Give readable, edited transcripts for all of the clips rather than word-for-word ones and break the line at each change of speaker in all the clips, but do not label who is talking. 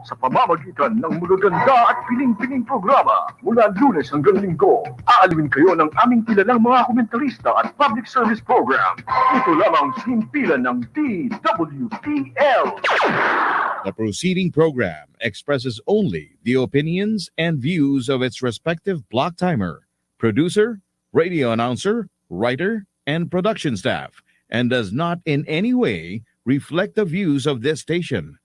Sa pamamagitan ng magaganda at piling-piling programa mula Lunes hanggang Linggo, aalawin kayo ng aming kilalang mga komentarista at public service program. Ito lamang sa himpilan ng DWPL.
The proceeding program expresses only the opinions and views of its respective block timer, producer, radio announcer, writer, and production staff, and does not in any way reflect the views of this station.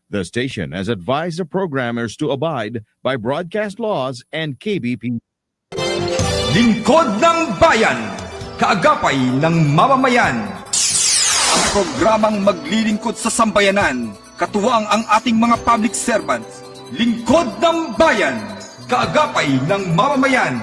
The station has advised the programmers to abide by broadcast laws and KBP.
Lingkod ng Bayan, kaagapay ng mamamayan. Ang programang maglilingkod sa sambayanan, katuwang ang ating mga public servants. Lingkod ng Bayan, kaagapay ng mamamayan.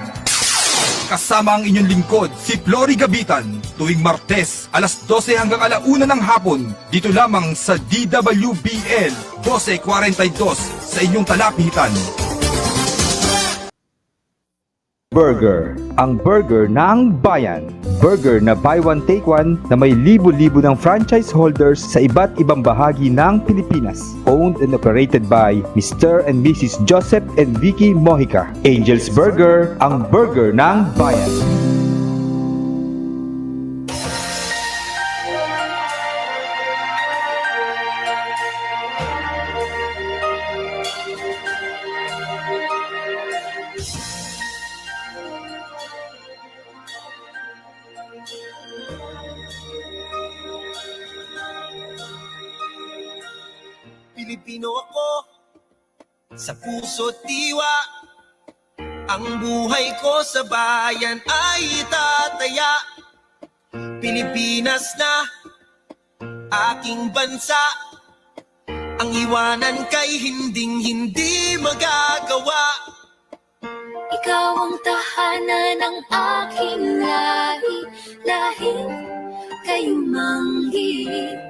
Kasama ang inyong lingkod, si Flory Gabitan, tuwing Martes, alas 12 hanggang alauna ng hapon, dito lamang sa DWBL 1242 sa inyong talapitan.
Burger, ang burger ng bayan. Burger na buy one take one na may libo-libo ng franchise holders sa iba't ibang bahagi ng Pilipinas. Owned and operated by Mr. and Mrs. Joseph and Vicky Mojica. Angel's Burger, ang burger ng bayan.
Pilipino ako, sa puso't diwa. Ang buhay ko sa bayan ay itataya. Pilipinas na aking bansa. Ang iwanan kay hinding-hindi magagawa.
Ikaw ang tahanan ng aking lahi, lahing kayong manghihip.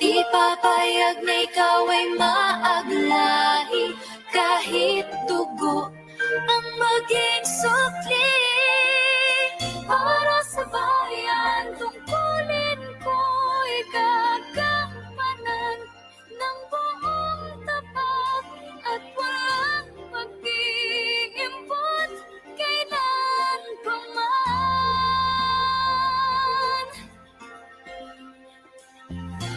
Di papayag na ikaw ay maaglahi, kahit dugo ang maging sukli. Para sa bayan, tungkulin ko'y gagampanan ng buong tapat at walang mag-iimpot kailan pa man.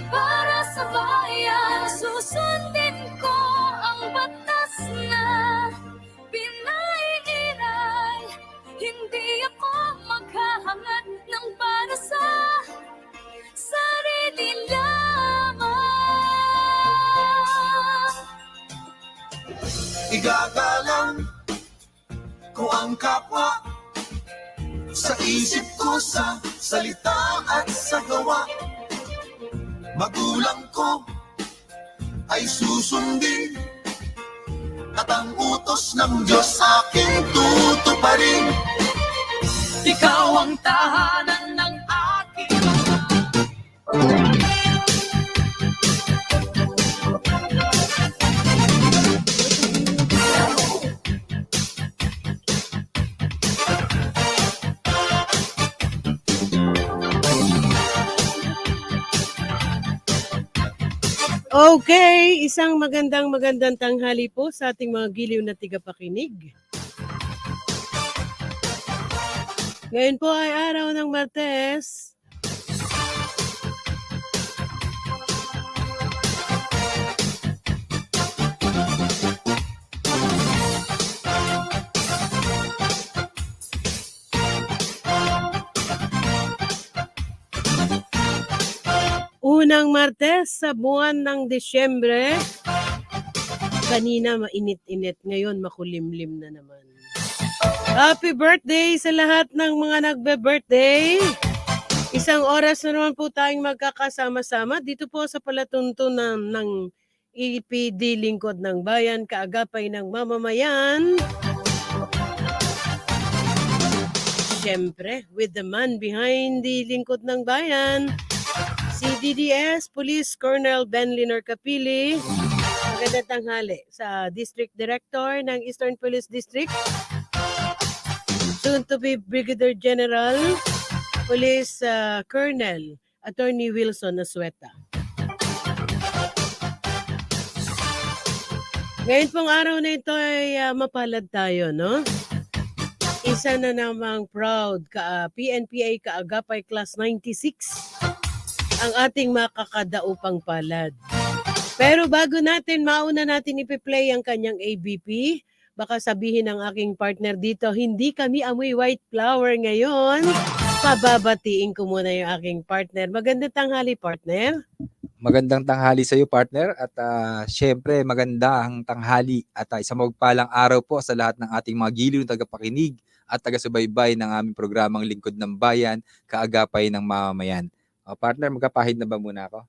Para sa bayan, susundin ko ang batas na pinaiiral. Hindi ako maghahangad ng para sa sarili lamang.
Igagalang ko ang kapwa, sa isip ko, sa salita at sa gawa. Magulang ko ay susundin, at ang utos ng Diyos aking tutuparin. Ikaw ang tahanan ng aking
Okay, isang magandang tanghali po sa ating mga giliw na tigapakinig. Ngayon po ay araw ng Martes. Unang Martes sa buwan ng Disyembre. Kanina mainit-init, ngayon makulimlim na naman. Happy birthday sa lahat ng mga nagbe-birthday. Isang oras na naman po tayong magkakasama-sama dito po sa palatuntunan ng EPD Lingkod ng Bayan, kaagapay ng mamamayan. Siyempre, with the man behind the Lingkod ng Bayan, si DDS Police Colonel Benliner Capili. Magandang tanghali sa District Director ng Eastern Police District, soon to be Brigadier General Police Colonel Attorney Wilson Asueta. Ngayon pong araw na ito ay mapalad tayo, no? Isa na namang proud PNPA Kaagapay Class 96 ang ating makakadaupang palad. Pero bago mauna natin ipi-play ang kanyang ABP, baka sabihin ng aking partner dito, hindi kami amoy white flower ngayon. Pababatiin ko muna yung aking partner. Magandang tanghali, partner.
Magandang tanghali sa iyo, partner, at syempre magandang tanghali at isang magpalang araw po sa lahat ng ating mga giliw na tagapakinig at taga-subaybay ng aming programang Lingkod ng Bayan, Kaagapay ng Mamamayan. Partner, magkapahid na ba muna ako?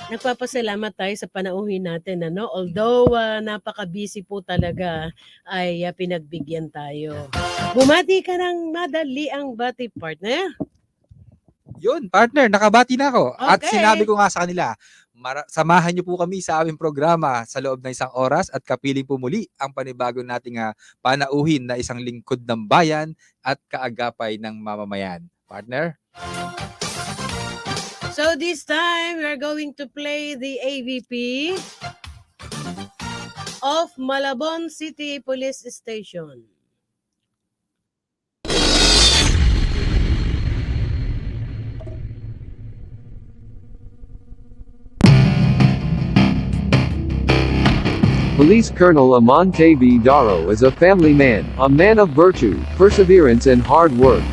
Nagpapasalamat tayo sa panauhin natin, ano? Although napaka-busy po talaga, ay pinagbigyan tayo. Bumati ka ng madali ang bati, partner.
Yun, partner, nakabati na ako. At
Okay.
sinabi ko nga sa kanila, samahan niyo po kami sa aming programa sa loob ng 1 oras at kapiling po muli ang panibago nating panauhin na isang lingkod ng bayan at kaagapay ng mamamayan. Partner?
So this time, we're going to play the AVP of Malabon City Police Station.
Police Colonel Amante V. Daro is a family man, a man of virtue, perseverance and hard work.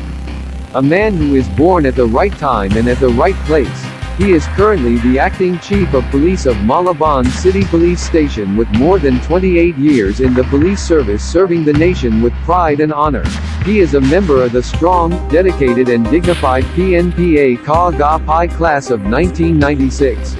A man who is born at the right time and at the right place. He is currently the acting chief of police of Malabon City Police Station with more than 28 years in the police service, serving the nation with pride and honor. He is a member of the strong, dedicated and dignified PNPA Kaagapay class of 1996.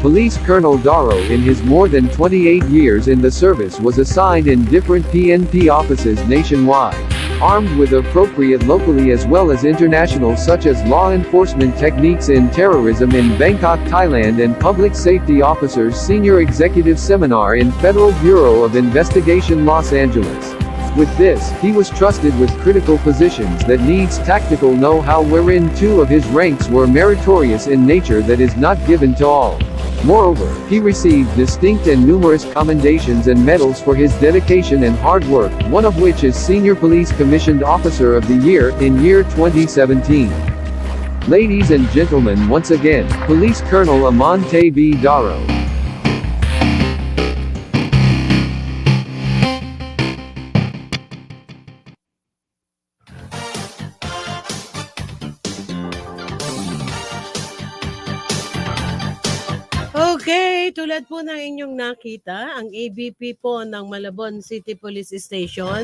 Police Colonel Daro in his more than 28 years in the service was assigned in different PNP offices nationwide. Armed with appropriate locally as well as international such as law enforcement techniques in terrorism in Bangkok, Thailand and Public Safety Officers Senior Executive Seminar in Federal Bureau of Investigation Los Angeles. With this, he was trusted with critical positions that needs tactical know-how wherein 2 of his ranks were meritorious in nature that is not given to all. Moreover, he received distinct and numerous commendations and medals for his dedication and hard work, one of which is Senior Police Commissioned Officer of the Year in year 2017. Ladies and gentlemen, once again, Police Colonel Amante V. Daro.
Okay, tulad po ng inyong nakita, ang ABP po ng Malabon City Police Station.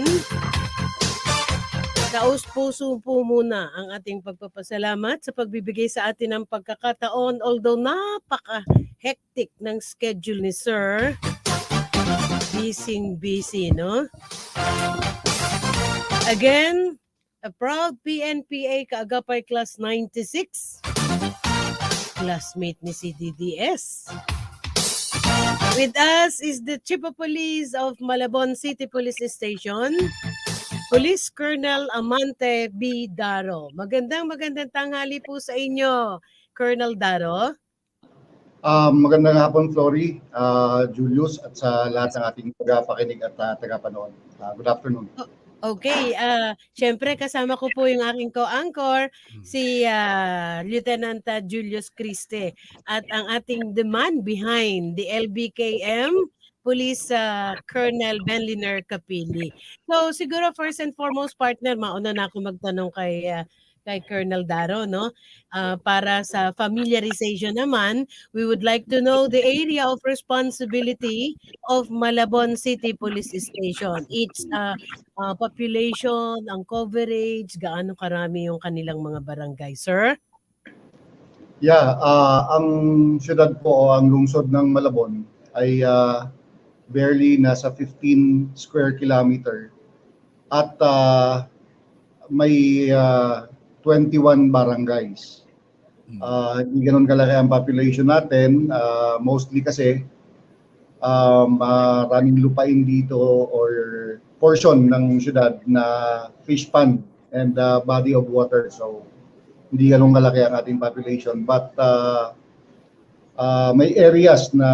Taus-puso po muna ang ating pagpapasalamat sa pagbibigay sa atin ng pagkakataon, although napaka-hectic ng schedule ni Sir. Busy, no? Again, a proud PNPA Kaagapay Class 96. Classmate ni si DDS. With us is the Chief of Police of Malabon City Police Station, Police Colonel Amante B. Daro. Magandang tanghali po sa inyo, Colonel Daro.
Magandang hapon, Flory, Julius, at sa lahat ng ating tagapakinig at tagapanood. Good afternoon.
Okay, syempre kasama ko po yung aking co-anchor, si Lieutenant Julius Criste, at ang ating the man behind the LBKM, Police Colonel Benliner Capili. So siguro first and foremost, partner, mauna na ako magtanong kay Colonel Daro, no? Para sa familiarization naman, we would like to know the area of responsibility of Malabon City Police Station. Its population, ang coverage, gaano karami yung kanilang mga barangay, sir?
Yeah, ang syudad po, ang lungsod ng Malabon ay barely nasa 15 square kilometer at may 21 barangays. Hindi ganun kalaki ang population natin, mostly kasi maraming lupain dito or portion ng syudad na fish pond and body of water. So hindi ganun kalaki ang ating population. But may areas na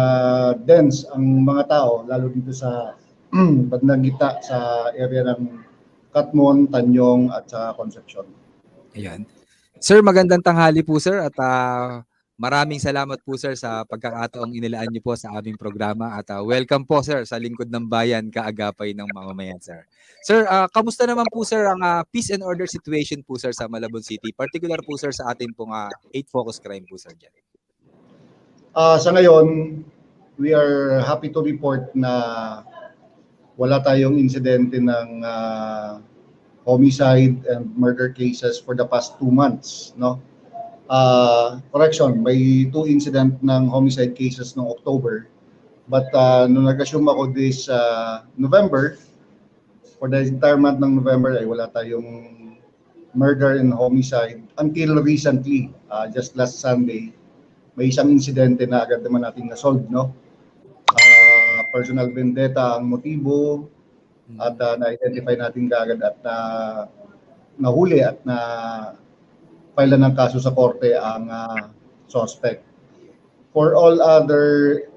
dense ang mga tao, lalo dito sa Bandang-Gita, sa area ng Katmon, Tanyong at sa Concepcion.
Ayan. Sir, magandang tanghali po sir at maraming salamat po sir sa pagkakataong inilaan niyo po sa aming programa at welcome po sir sa Lingkod ng Bayan, kaagapay ng mamamayan sir. Sir, kamusta naman po sir ang peace and order situation po sir sa Malabon City, particular po sir sa atin pong 8 focus crime po sir dyan?
Sa ngayon, we are happy to report na wala tayong insidente ng homicide and murder cases for the past 2 months, no? Correction, may 2 incident ng homicide cases noong October. But nung nag-assume ako this November, for the entire month ng November ay wala tayong murder and homicide until recently, just last Sunday, may isang insidente na agad naman natin na-solve, no? Personal vendetta ang motibo at na-identify natin kaagad at nahuli at na file ng kaso sa korte ang suspect. For all other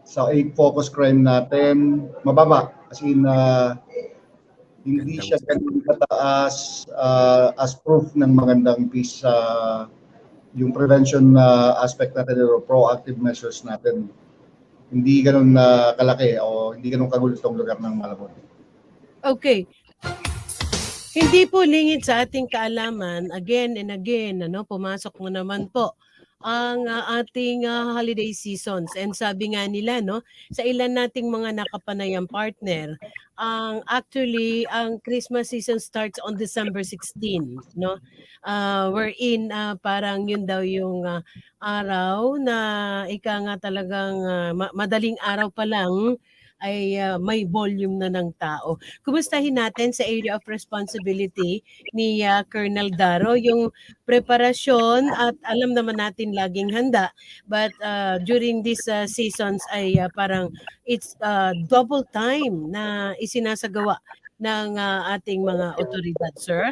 sa 8 focus crime natin, mababa. As in, hindi siya ganun kataas as proof ng magandang peace yung prevention aspect natin o proactive measures natin. Hindi ganun kalaki o hindi ganun kagulo itong lugar ng Malabon.
Okay. Hindi po lingid sa ating kaalaman, again and again, pumasok mo naman po ang ating holiday seasons. And sabi nga nila, sa ilan nating mga nakapanayang partner, actually, ang Christmas season starts on December 16, wherein parang yun daw yung araw na ika nga talagang madaling araw pa lang ay may volume na ng tao. Kumustahin natin sa area of responsibility ni Colonel Daro yung preparasyon at alam naman natin laging handa, but during these seasons ay parang it's double time na isinasagawa ng ating mga otoridad, sir.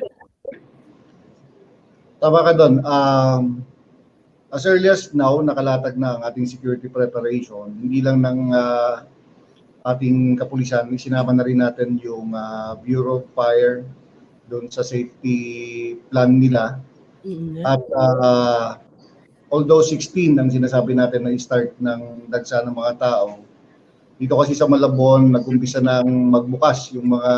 Tama ka doon. As early as now, nakalatag na ang ating security preparation. Hindi lang ng ating kapulisan, isinama na rin natin yung Bureau of Fire doon sa safety plan nila. At although 16 ang sinasabi natin na start ng dagsa ng mga tao, dito kasi sa Malabon, nag-umpisa ng magbukas yung mga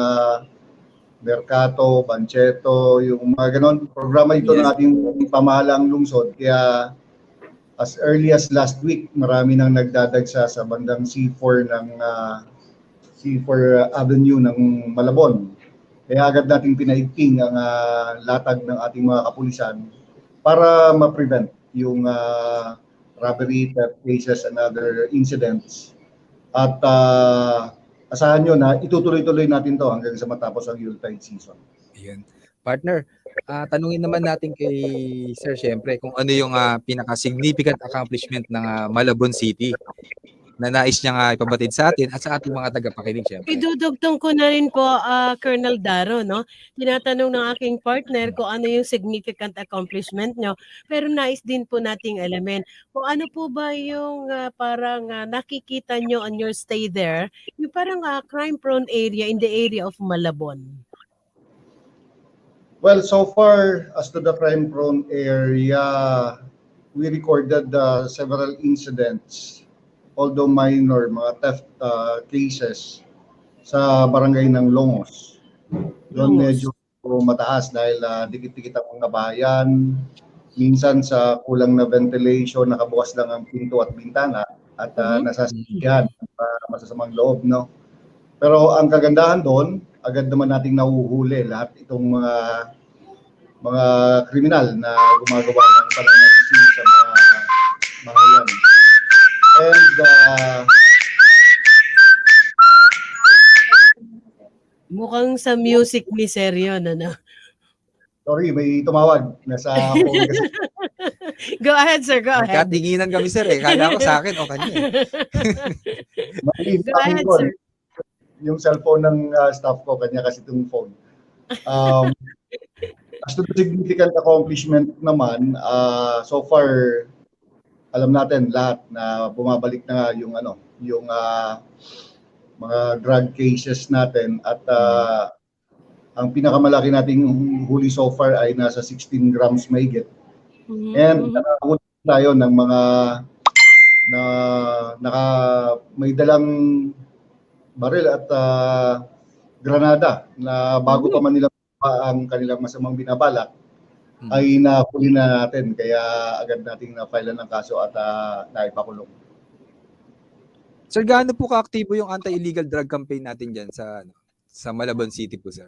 Mercato, Bancheto, yung mga ganon. Programa ito ng ating pamahalaang lungsod. Kaya as early as last week, marami nang nagdadagsa sa bandang C4 ng C4 Avenue ng Malabon. Kaya agad nating pinaigting ang latag ng ating mga kapulisan para ma-prevent yung robbery, theft cases, and other incidents. At asahan nyo na itutuloy-tuloy natin to hanggang sa matapos ang Yuletide season.
Ayan. Partner, tanungin naman natin kay Sir syempre kung ano yung pinaka-significant accomplishment ng Malabon City na nais niya ipabatid sa atin at sa ating mga tagapakinig syempre.
Idudugtong ko na rin po, Colonel Daro, tinatanong ng aking partner kung ano yung significant accomplishment nyo, pero nais din po nating alamin kung ano po ba yung parang nakikita nyo on your stay there, yung parang crime-prone area in the area of Malabon.
Well, so far, as to the crime-prone area, we recorded several incidents, although minor, mga theft cases sa barangay ng Longos. Doon medyo mataas dahil dikit-dikit ang mga bayan. Minsan sa kulang na ventilation, nakabukas lang ang pinto at bintana at nasasisihan, masasamang loob, no? Pero ang kagandahan doon, agad naman nating nahuhuli lahat itong mga kriminal na gumagawa ng pananalisi sa mga bahayan. And
mukhang sa music ni Seryo,
sorry, may tumawag. Nasa phone kasi.
Go ahead, sir. Go ahead.
Nagkatinginan kami sir eh. Kala ko sa akin o kanya eh.
Go ahead, sir.
Yung cellphone ng staff ko, kanya kasi itong phone. As to the significant accomplishment naman, so far, alam natin lahat na bumabalik na nga yung mga drug cases natin at ang pinakamalaki nating huli so far ay nasa 16 grams mahigit. And nakahuli tayo ng mga may dalang baril at granada na bago pa man nila ang kanilang masamang binabalak ay nahuli na natin, kaya agad nating na-file ng kaso at naipakulong.
Sir, gaano po kaaktibo yung anti-illegal drug campaign natin dyan sa Malabon City po, sir?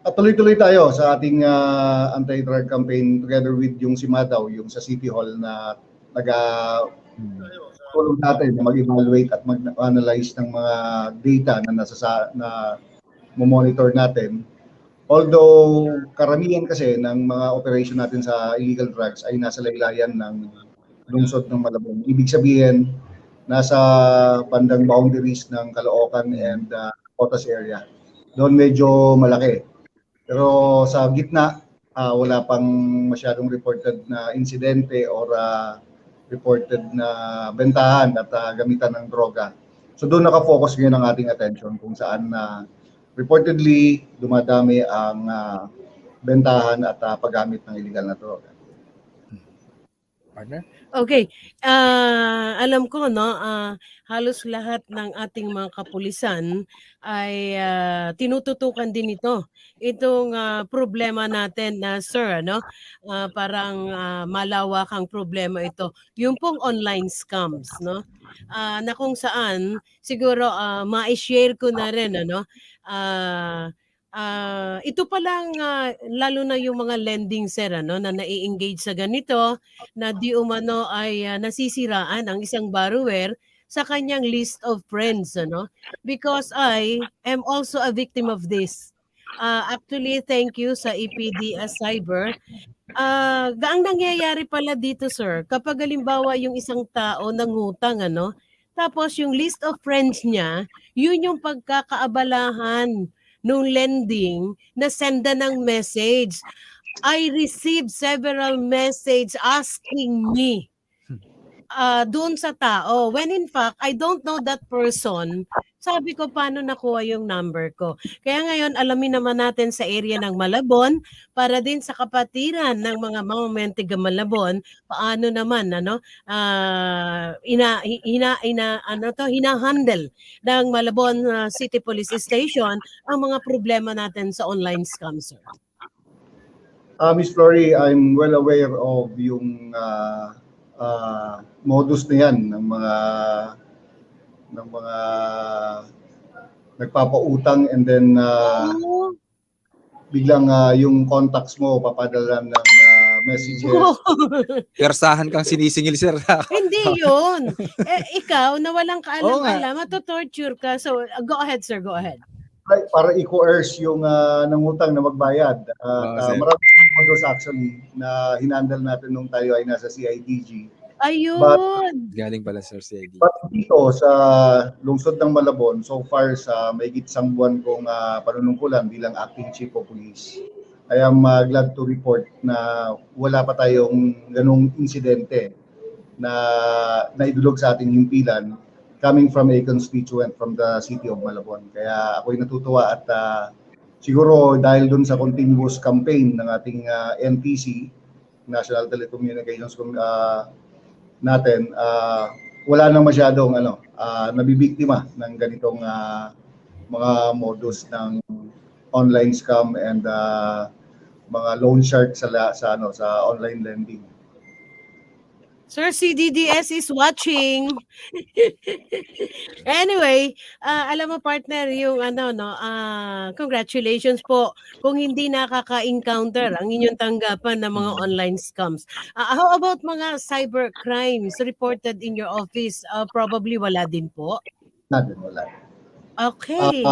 At tuloy-tuloy tayo sa ating anti-drug campaign together with yung Simadaw, yung sa City Hall na tulong natin na mag-evaluate at mag-analyze ng mga data na monitor natin. Although karamihan kasi ng mga operation natin sa illegal drugs ay nasa laylayan ng lungsod ng Malabon. Ibig sabihin, nasa bandang boundaries ng Caloocan and Cotas area. Doon medyo malaki. Pero sa gitna, wala pang masyadong reported na insidente or reported na bentahan at gamitan ng droga. So doon nakafocus ngayon ang ating attention kung saan reportedly dumadami ang bentahan at paggamit ng illegal na droga.
Partner?
Okay. Alam ko, no, halos lahat ng ating mga kapulisan ay tinututukan din itong problema natin na sir, ano? Parang malawak ang problema ito. Yung pong online scams, no? Na kung saan siguro ma-share ko na rin, ano? Ito pa lang lalo na yung mga lending sir, ano, na nai-engage sa ganito na di umano ay nasisiraan ang isang borrower sa kanyang list of friends, ano, because I am also a victim of this. Actually, thank you sa EPD Cyber. Ang nangyayari pala dito sir, kapag halimbawa yung isang tao nangutang, ano, tapos yung list of friends niya, yun yung pagkakaabalahan nung lending na senda ng message. I received several message asking me doon sa tao. When in fact, I don't know that person. Sabi ko, paano nakuha yung number ko? Kaya ngayon, alamin naman natin sa area ng Malabon para din sa kapatiran ng mga Mentiga Malabon, paano naman hinahandle ng Malabon City Police Station ang mga problema natin sa online scam, sir.
Miss Flory, I'm well aware of yung modus na yan ng mga nagpapautang and then biglang yung contacts mo papadala ng messages.
Persahan kang sinisingil, sir.
Hindi yun. Ikaw na walang kaalam-alam, matotorture ka. So, go ahead, sir. Go ahead.
Para i-coerce yung nangutang na magbayad. Maraming modus actually na hinandle natin nung tayo ay nasa CIDG.
Ayun.
Galing pala, sir, si Eddie.
But dito sa lungsod ng Malabon, so far sa mahigit isang buwan kong panunungkulan bilang acting chief of police, I am glad to report na wala pa tayong ganung insidente na naidulog sa ating himpilan coming from a constituent from the city of Malabon. Kaya ako'y natutuwa at siguro dahil dun sa continuous campaign ng ating NTC, National Telecommunications natin, wala nang masyadong nabibiktima ng ganitong mga modus ng online scam and mga loan shark sa online lending.
Sir, CDDS is watching. Anyway, alam mo partner, yung congratulations po kung hindi nakaka-encounter ang inyong tanggapan ng mga online scams. How about mga cyber crimes reported in your office? Probably wala din po?
Wala.
Okay.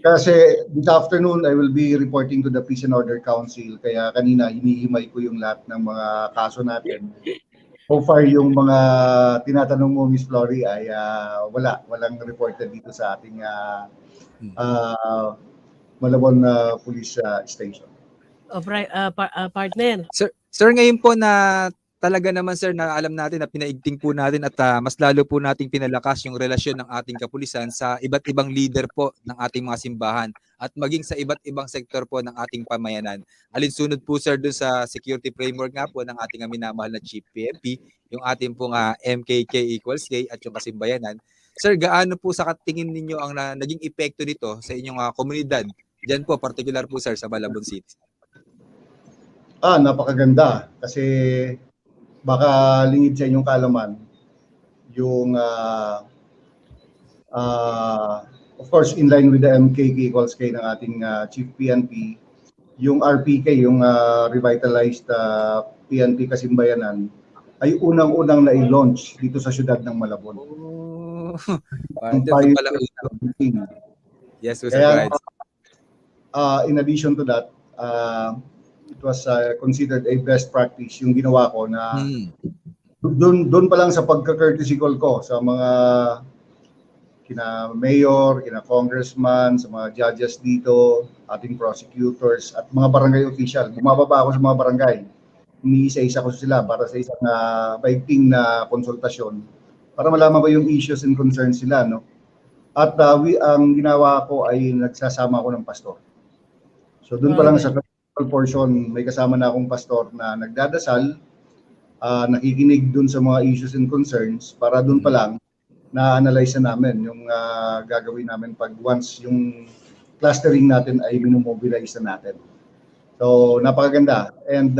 Kasi this afternoon, I will be reporting to the Peace and Order Council. Kaya kanina, hinihimay ko yung lahat ng mga kaso natin. So far, yung mga tinatanong mo, Miss Flory, ay walang reported dito sa ating Malabon Police Station.
Partner.
Sir, ngayon po na talaga naman sir na alam natin na pinaigting po natin at mas lalo po nating pinalakas yung relasyon ng ating kapulisan sa iba't ibang leader po ng ating mga simbahan at maging sa iba't ibang sektor po ng ating pamayanan. Alinsunod po sir dun sa security framework nga po ng ating minamahal na Chief PNP, yung ating pong MKK equals K at yung kasimbayanan. Sir, gaano po sa tingin ninyo ang naging epekto nito sa inyong komunidad? Diyan po, particular po sir sa Malabon City.
Napakaganda kasi baka lingid sa inyong kaalaman yung of course in line with the MKK equals K ng ating Chief PNP, yung RPK, yung revitalized PNP Kasimbayanan ay unang-unang na-launch dito sa siyudad ng Malabon.
Yes,
kaya, in addition to that, it was considered a best practice yung ginawa ko na doon pa lang sa pagka-courtesy call ko sa mga kina mayor, kina congressman, sa mga judges dito, ating prosecutors at mga barangay official. Bumababa ako sa mga barangay. Iniisa-isa ko sila para sa isang baigting na konsultasyon para malaman ko yung issues and concerns sila, no? At ang ginawa ko ay nagsasama ako ng pastor. So doon pa lang sa portion, may kasama na akong pastor na nagdadasal, nakikinig doon sa mga issues and concerns para doon pa lang na-analyze na namin yung gagawin namin pag once yung clustering natin ay minomobilize na natin. So napakaganda. And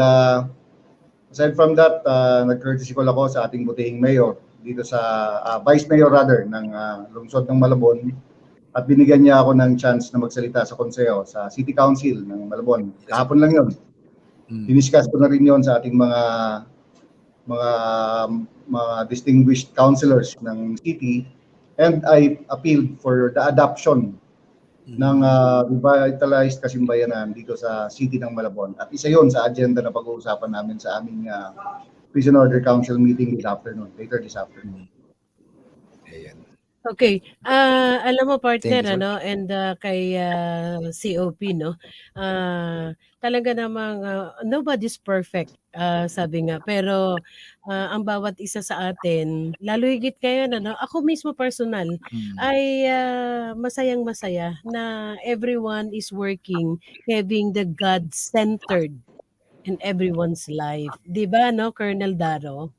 aside from that, nag-courtesy call ako sa ating butihing mayor dito sa vice mayor rather ng lungsod ng Malabon at binigyan niya ako ng chance na magsalita sa konseho sa City Council ng Malabon. Kahapon lang yun. Diniscuss ko na rin yun sa ating mga distinguished councilors ng city and I appealed for the adoption ng revitalized Kasimbayanan dito sa city ng Malabon. At isa yon sa agenda na pag-uusapan namin sa aming Prison Order Council meeting later this afternoon.
Okay. Alam mo partner,
Thank you, sir.
and kay COP, no? Talaga namang nobody's perfect, sabi nga. Pero ang bawat isa sa atin, lalo higit ngayon, ako mismo personal, ay masayang-masaya na everyone is working, having the God-centered in everyone's life. Di ba, no, Colonel Daro?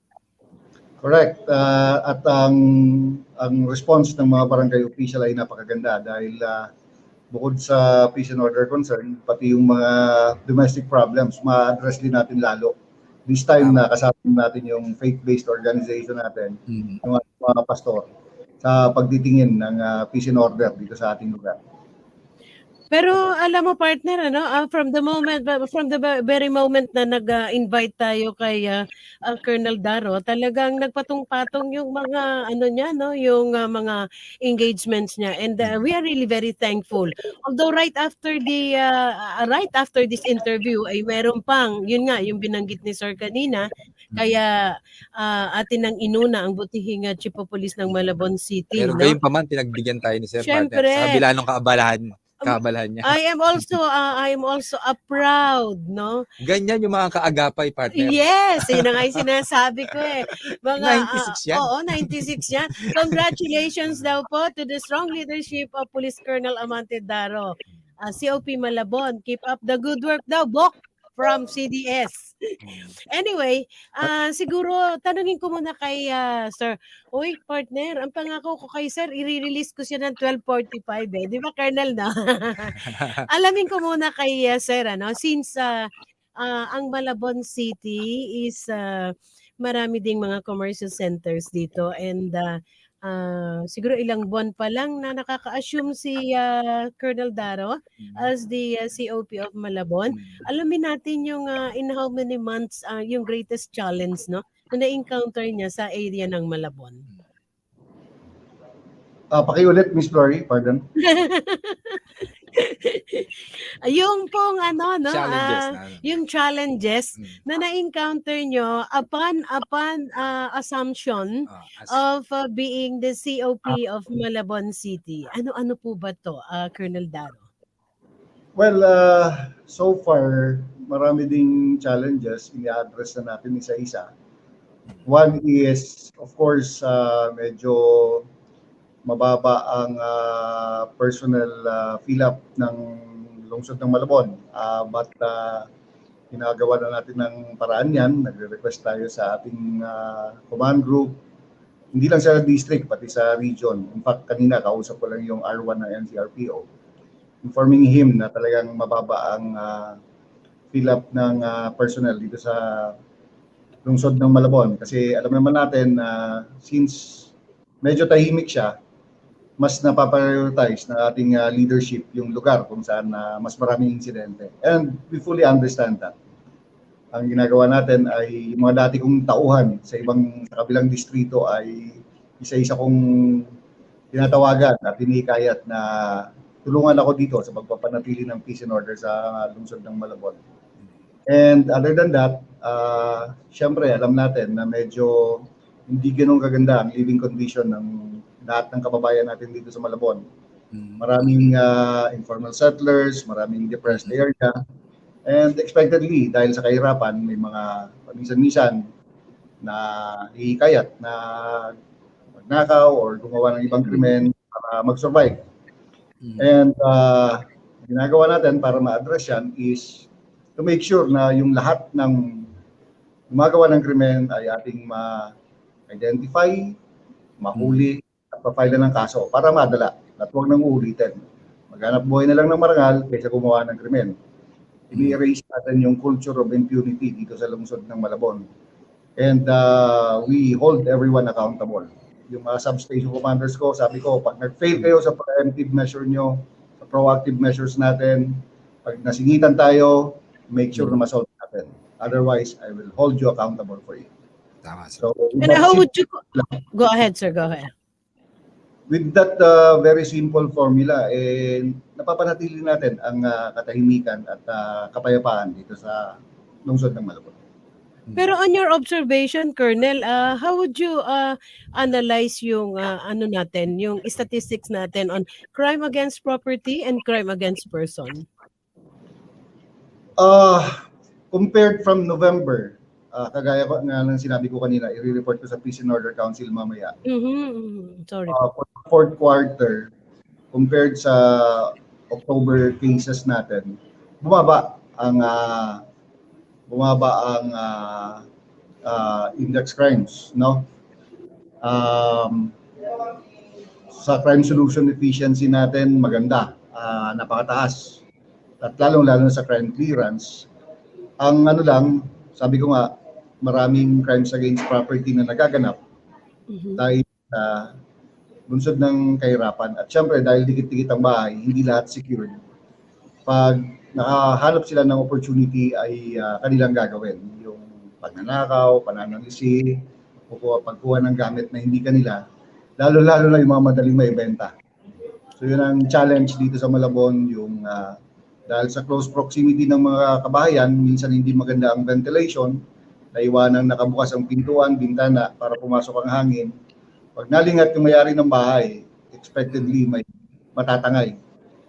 Correct. At ang response ng mga barangay official ay napakaganda dahil bukod sa peace and order concern, pati yung mga domestic problems, ma-address din natin lalo. This time na kasama natin yung faith-based organization natin, yung mga pastor, sa pagtitingin ng peace and order dito sa ating lugar.
Pero alam mo partner, from the very moment na nag-invite tayo kay Colonel Daro, talagang nagpatong-patong yung mga yung mga engagements niya, and we are really very thankful. Although right after this interview ay meron pang yun nga yung binanggit ni Sir kanina, kaya atin nang inuna ang butihing Chief of Police ng Malabon City.
Pero gayon pa man, pinagbigyan tayo ni Sir
Siyempre.
partner sa kabila ng kaabalahan niya.
I am also a proud, no?
Ganyan yung mga kaagapay partner.
Yes, yun ang ay sinasabi ko eh.
96 yan?
Oo, 96 yan. Congratulations daw po to the strong leadership of Police Colonel Amante Daro. COP Malabon, keep up the good work daw, Bok, from CDS. Anyway, siguro tanungin ko muna kay Sir. Uy, partner, ang pangako ko kay Sir, i-release ko siya ng 12:45 eh. Di ba, Colonel, na? Alamin ko muna kay Sir, since ang Malabon City is marami ding mga commercial centers dito, and siguro ilang buwan pa lang na nakaka-assume si Colonel Daro as the COP of Malabon. Alamin natin yung in how many months yung greatest challenge, no, na na-encounter niya sa area ng Malabon.
Pakiulit, Miss Flory, pardon.
Yung pong
Challenges
yung challenges na na-encounter nyo upon assumption of being the COP of Malabon City. Ano po ba to, Colonel Daro?
Well, so far, marami ding challenges, i-address na natin isa-isa. One is, of course, medyo mababa ang personal fill-up ng lungsod ng Malabon. But ginagawa na natin ng paraan yan. Nagre-request tayo sa ating command group, hindi lang sa district, pati sa region. In fact, kanina kausap ko lang yung R1 ng NCRPO, informing him na talagang mababa ang fill-up ng personnel dito sa lungsod ng Malabon. Kasi alam naman natin na since medyo tahimik siya, mas napaprioritize ng ating leadership yung lugar kung saan mas maraming insidente. And we fully understand that. Ang ginagawa natin ay yung mga dati kong tauhan sa kabilang distrito ay isa-isa kong tinatawagan at tinikayat na tulungan ako dito sa pagpapanatili ng peace and order sa lungsod ng Malabon. And other than that, syempre alam natin na medyo hindi ganun kaganda ang living condition ng lahat ng kababayan natin dito sa Malabon. Maraming informal settlers, maraming depressed area. And expectedly, dahil sa kahirapan, may mga paminsan-minsan na hihikayat na magnakaw or gumawa ng ibang krimen para mag-survive. And ginagawa natin para ma-address yan is to make sure na yung lahat ng gumagawa ng krimen ay ating ma-identify, mahuli, at pa-file ng kaso para madala at huwag nang uulitin. Maghanap buhay na lang ng marangal kaysa gumawa ng krimen. Ini-erase natin yung culture of impunity dito sa lungsod ng Malabon. And we hold everyone accountable. Yung mga substation commanders ko, sabi ko, pag nag-fail kayo sa preemptive measure nyo, sa proactive measures natin, pag nasingitan tayo, make sure na masolve natin. Otherwise, I will hold you accountable for it.
Tama, sir.
So,
And how would you go ahead, sir? Go ahead.
with that very simple formula, napapanatili natin ang katahimikan at kapayapaan dito sa lungsod ng Malabon.
Pero on your observation, Colonel, how would you analyze yung yung statistics natin on crime against property and crime against person?
Compared from November, kagaya ko nga ng sinabi ko kanina, i-report ko sa Peace and Order Council mamaya.
Sorry.
For the fourth quarter, compared sa October cases natin, bumaba ang index crimes, no? Sa crime solution efficiency natin maganda, napakataas. At lalong-lalo na sa crime clearance. Ang sabi ko nga, maraming crimes against property na nagaganap dahil sa lungsod ng kahirapan. At syempre, dahil dikit-dikit ang bahay, hindi lahat secured. Pag nakahanap sila ng opportunity ay kanilang gagawin. Yung pagnanakaw, pananalisi, pagkuha ng gamit na hindi kanila, lalo-lalo na yung mga madaling maibenta. So yun ang challenge dito sa Malabon, yung dahil sa close proximity ng mga kabahayan, minsan hindi maganda ang ventilation, naiwanang nakabukas ang pintuan, bintana para pumasok ang hangin. Pag nalingat yung may-ari ng bahay, expectedly may matatangay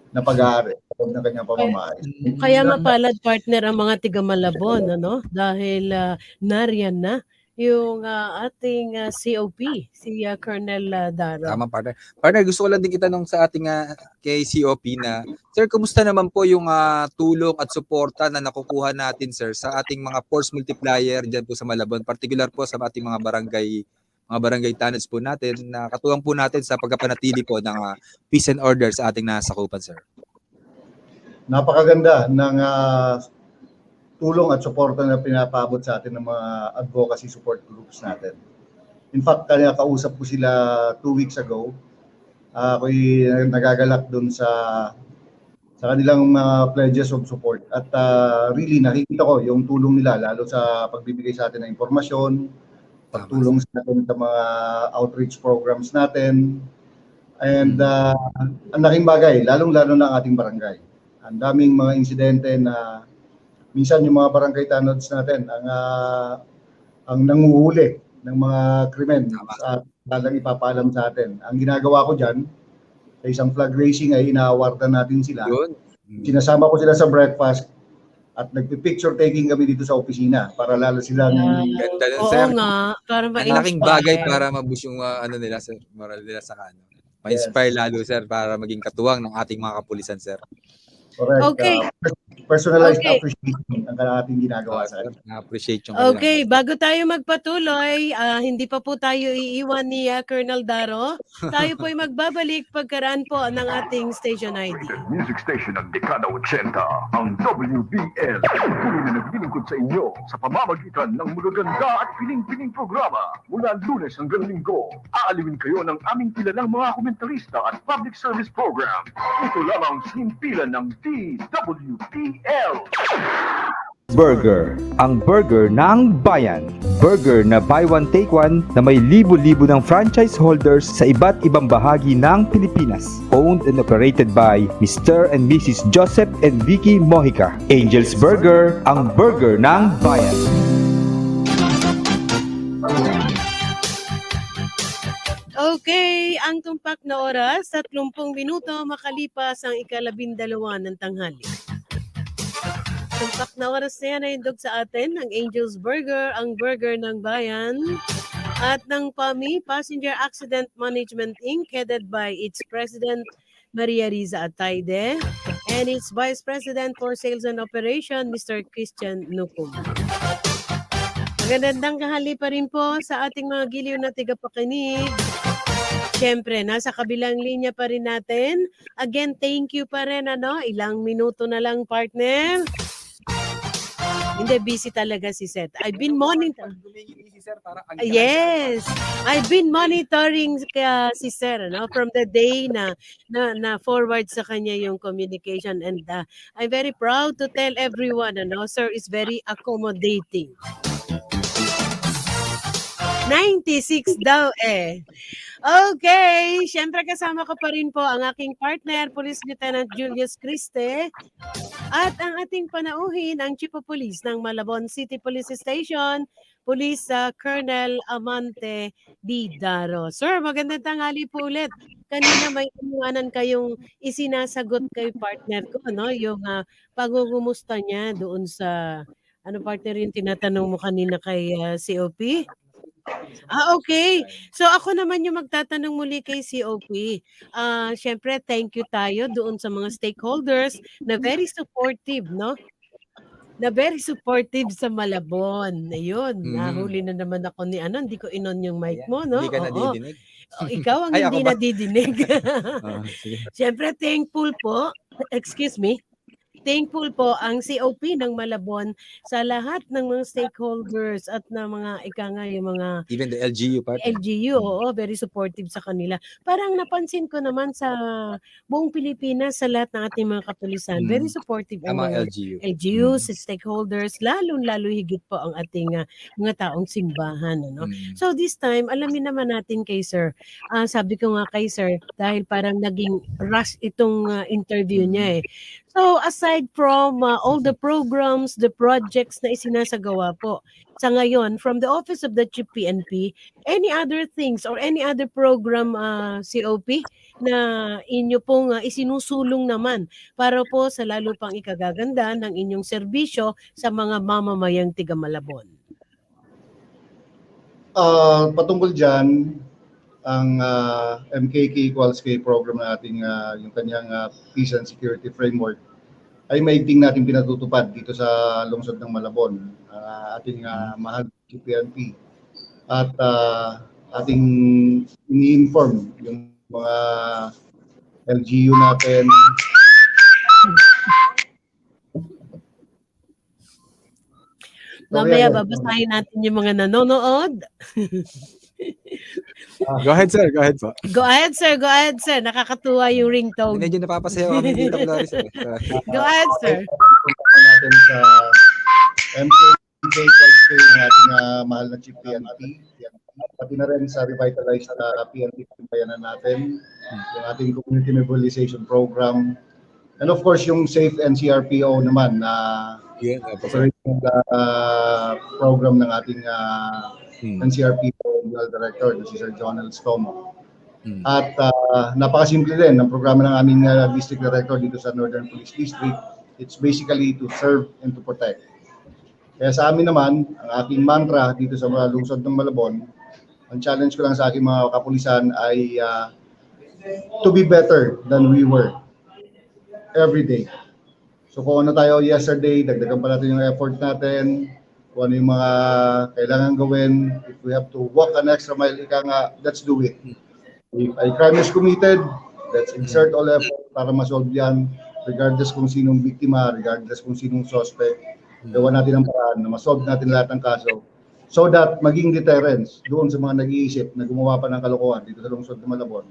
na pag-aari ng kanyang pamamahay.
Kaya mapalad partner ang mga tiga Malabon, ano? Dahil nariyan na yung ating COP, si Colonel Daro.
Tama, partner. Partner, gusto ko lang din itanong sa ating kay COP na, sir, kumusta naman po yung tulong at suporta na nakukuha natin, sir, sa ating mga force multiplier dyan po sa Malabon, particular po sa ating mga barangay tanats po natin, na katuwang po natin sa pagpapanatili po ng peace and order sa ating nasakupan, sir.
Napakaganda ng tulong at suporta na pinapaabot sa atin ng mga advocacy support groups natin. In fact, kaya kausap ko sila 2 weeks ago. Ako'y nagagalak doon sa kanilang mga pledges of support. At really nakikita ko yung tulong nila, lalo sa pagbibigay sa atin ng impormasyon, pagtulong sa atin sa mga outreach programs natin. And ang laking bagay, lalong-lalo na ang ating barangay. Ang daming mga insidente na minsan yung mga barangay tanods natin ang nanguhuli ng mga krimen at talagang ipapaalam sa atin. Ang ginagawa ko dyan, sa isang flag racing ay inaawardan natin sila. Sinasama ko sila sa breakfast At nagpi-picture taking kami dito sa opisina para lalo silang
Ganda nun,
Oo
sir.
nga, para
Ang laking
ma-inspire.
bagay para ma-boost yung ano nila, sir, moral nila sa ano. Ma-inspire lalo, sir, para maging katuwang ng ating mga kapulisan, sir.
correct,
Okay.
Personalized
Okay.
appreciation ang ating ginagawa sa
Sir, na-appreciate yung kanilang-
Okay, bago tayo magpatuloy, hindi pa po tayo iiwan ni Colonel Daro. Tayo po ay magbabalik pagkaraan po ng ating station ID.
Music station ng dekada 80, ang WBL. Tuloy na naglilingkod sa inyo sa pamamagitan ng magaganda at piling-piling programa. Mula Lunes hanggang Linggo, aalawin kayo ng aming kilalang mga komentarista at public service program. Ito lamang simpilan ng DWBL.
Burger, ang burger ng bayan. Burger na buy one take one na may libo-libo ng franchise holders sa iba't ibang bahagi ng Pilipinas. Owned and operated by Mr. and Mrs. Joseph and Vicky Mojica. Angel's Burger, ang burger ng bayan.
Okay, ang tumpak na oras, 30 minuto makalipas ang ika-12 ng tanghali. Tumpak na oras na yan ay indog sa atin ng Angel's Burger, ang burger ng bayan, at ng PAMI, Passenger Accident Management Inc., headed by its President Maria Riza Ataide and its Vice President for Sales and Operation, Mr. Christian Nukum. Magandang kahali pa rin po sa ating mga giliw na tigapakinig. Siyempre, nasa kabilang linya pa rin natin. Again, thank you pa rin. Ilang minuto na lang, partner. Hindi, busy talaga si Seth. I've been monitoring. Yes, I've been monitoring si Sir from the day na forward sa kanya yung communication, and I'm very proud to tell everyone Sir is very accommodating. 96 daw eh. Okay, syempre kasama ko pa rin po ang aking partner, Police Lieutenant Julius Criste, at ang ating panauhin, ang Chief of Police ng Malabon City Police Station, Police Colonel Amante D. Daro. Sir, magandang tanghali po ulit. Kanina may inuwanan kayong isinasagot kay partner ko, yung pangungumusta niya doon sa, partner yung tinatanong mo kanina kay COP? Okay. So ako naman yung magtatanong muli kay COP. Syempre, thank you tayo doon sa mga stakeholders na very supportive, Na very supportive sa Malabon. Ayun, nahuli na naman ako ni hindi ko inon yung mic mo, no?
Hindi ka nadidinig.
Ikaw ang
Ay,
hindi
ako ba?
nadidinig.
Sige.
Syempre, thankful po. Excuse me. Thankful po ang COP ng Malabon sa lahat ng mga stakeholders at na mga yung mga
Even the LGU part.
LGU, very supportive sa kanila. Parang napansin ko naman sa buong Pilipinas, sa lahat ng ating mga kapulisan, very supportive ang
Ang mga
mga
LGU.
LGU, stakeholders, lalo higit po ang ating mga taong simbahan. So this time, alamin naman natin kay Sir. Sabi ko nga kay Sir, dahil parang naging rush itong interview niya eh. So aside from all the programs, the projects na isinasagawa po sa ngayon from the Office of the Chief PNP, any other things or any other program COP na inyo pong isinusulong naman para po sa lalo pang ikagaganda ng inyong serbisyo sa mga mamamayang tiga Malabon?
Patungkol dyan, ang MKK equals K program na ating yung kanyang peace and security framework ay maigting natin pinatutupad dito sa lungsod ng Malabon, ating mahal PNP, at ating ini-inform yung mga LGU natin.
Mamaya babasahin natin yung mga nanonood.
Go ahead, sir. Go ahead po.
Go ahead, sir. Go ahead, sir. Nakakatuwa yung ringtone.
Medyo napapasayaw kami dito, Floris.
Go ahead, sir.
Natin sa MKK equals K ng ating mahal na Chief PNP. Pati na rin sa revitalized PNP bayanan natin, yung ating community mobilization program. And of course, yung Safe NCRPO naman na program ng ating NCRPO General Director, na si Sir John L. Stomo. At napakasimple din ng programa ng aming District Director dito sa Northern Police District. It's basically to serve and to protect. Kaya sa amin naman, ang aking mantra dito sa mga lungsod ng Malabon, ang challenge ko lang sa aking mga kapulisan ay to be better than we were every day. So kung ano tayo yesterday, dagdagan pa natin yung effort natin, kung ano yung mga kailangan gawin. If we have to walk an extra mile, let's do it. If a crime is committed, let's exert all effort para ma-solve yan, regardless kung sinong biktima, regardless kung sinong suspect. Gawa natin ang paraan na ma-solve natin lahat ng kaso so that maging deterrence doon sa mga nag-iisip na gumawa pa ng kalokohan dito sa lungsod ng Malabon.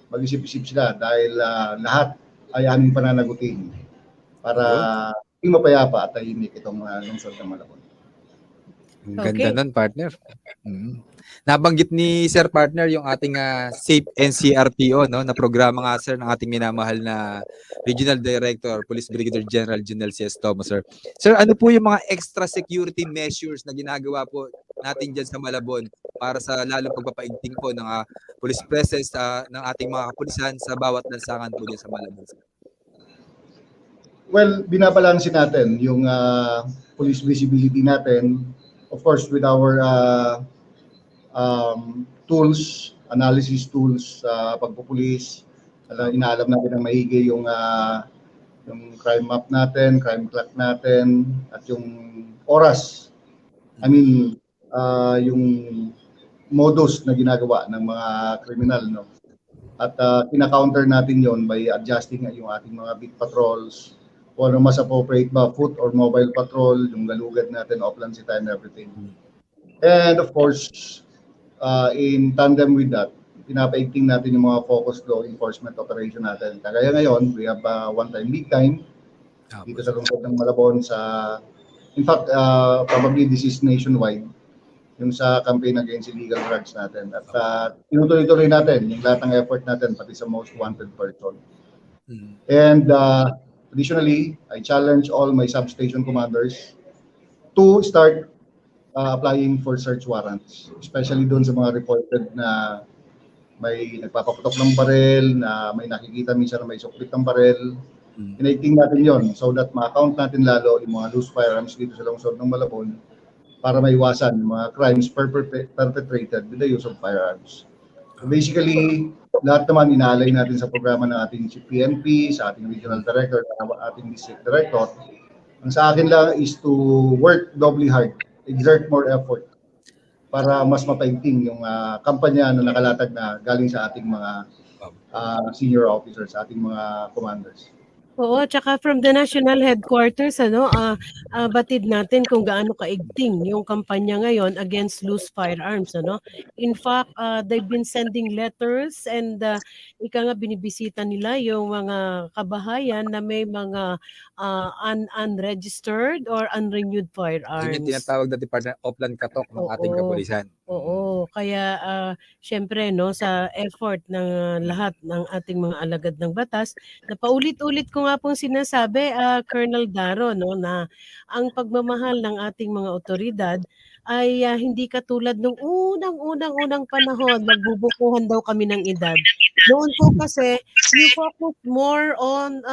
Mag-isip-isip sila dahil lahat ay aming pananagutin para maging mapayapa at tahimik itong lungsod ng Malabon.
Ang ganda nun, partner. Nabanggit ni Sir Partner yung ating SAFE NCRPO, no, na programa nga, sir, ng ating minamahal na Regional Director, Police Brigadier General Junel C.S. Tomo, sir. Sir, ano po yung mga extra security measures na ginagawa po natin dyan sa Malabon para sa lalong pagpapaigting po ng police presence ng ating mga kapulisan sa bawat lansangan po dyan sa Malabon, sir?
Well, binabalansin natin yung police visibility natin, of course, with our tools, analysis tools sa pagpupulis. Inaalam natin ng maigi yung crime map natin, crime clock natin, at yung oras. I mean, yung modus na ginagawa ng mga kriminal, no? At kina-counter natin yon by adjusting yung ating mga beat patrols, kung ano mas appropriate ba, foot or mobile patrol, yung galugad natin, off-lancita and everything. And of course, in tandem with that, pinapaigting natin yung mga focused law enforcement operation natin. Kaya ngayon, we have one-time, big time dito sa lungsod ng Malabon in fact, probably this is nationwide, yung sa campaign against illegal drugs natin. At tinutuloy-tuloy natin yung lahat ng effort natin, pati sa most wanted person. And additionally, I challenge all my substation commanders to start applying for search warrants, especially doon sa mga reported na may nagpapaputok ng baril, na may nakikita minsan na may suklit ng baril. Pinaigting natin yon so that ma-account natin lalo yung mga loose firearms dito sa lungsod ng Malabon para maiwasan yung mga crimes perpetrated with the use of firearms. So basically, lahat naman inaalay natin sa programa ng ating Chief PNP, sa ating Regional Director, sa ating District Director. Ang sa akin lang is to work doubly hard, exert more effort para mas mapaigting yung kampanya na nakalatag na galing sa ating mga senior officers, sa ating mga commanders.
Oo, tsaka from the national headquarters, batid natin kung gaano kaigting yung kampanya ngayon against loose firearms, ano. In fact, they've been sending letters and ika nga binibisita nila yung mga kabahayan na may mga unregistered or unrenewed firearms.
Yun yung tinatawag na partner offline katok ng ating kapulisan.
Oo, kaya syempre no, sa effort ng lahat ng ating mga alagad ng batas, na paulit-ulit ko nga pong sinasabi, Colonel Daro, no, na ang pagmamahal ng ating mga otoridad ay hindi katulad nung unang panahon, nagbubukuhan daw kami ng edad. Noon po kasi, we focus more on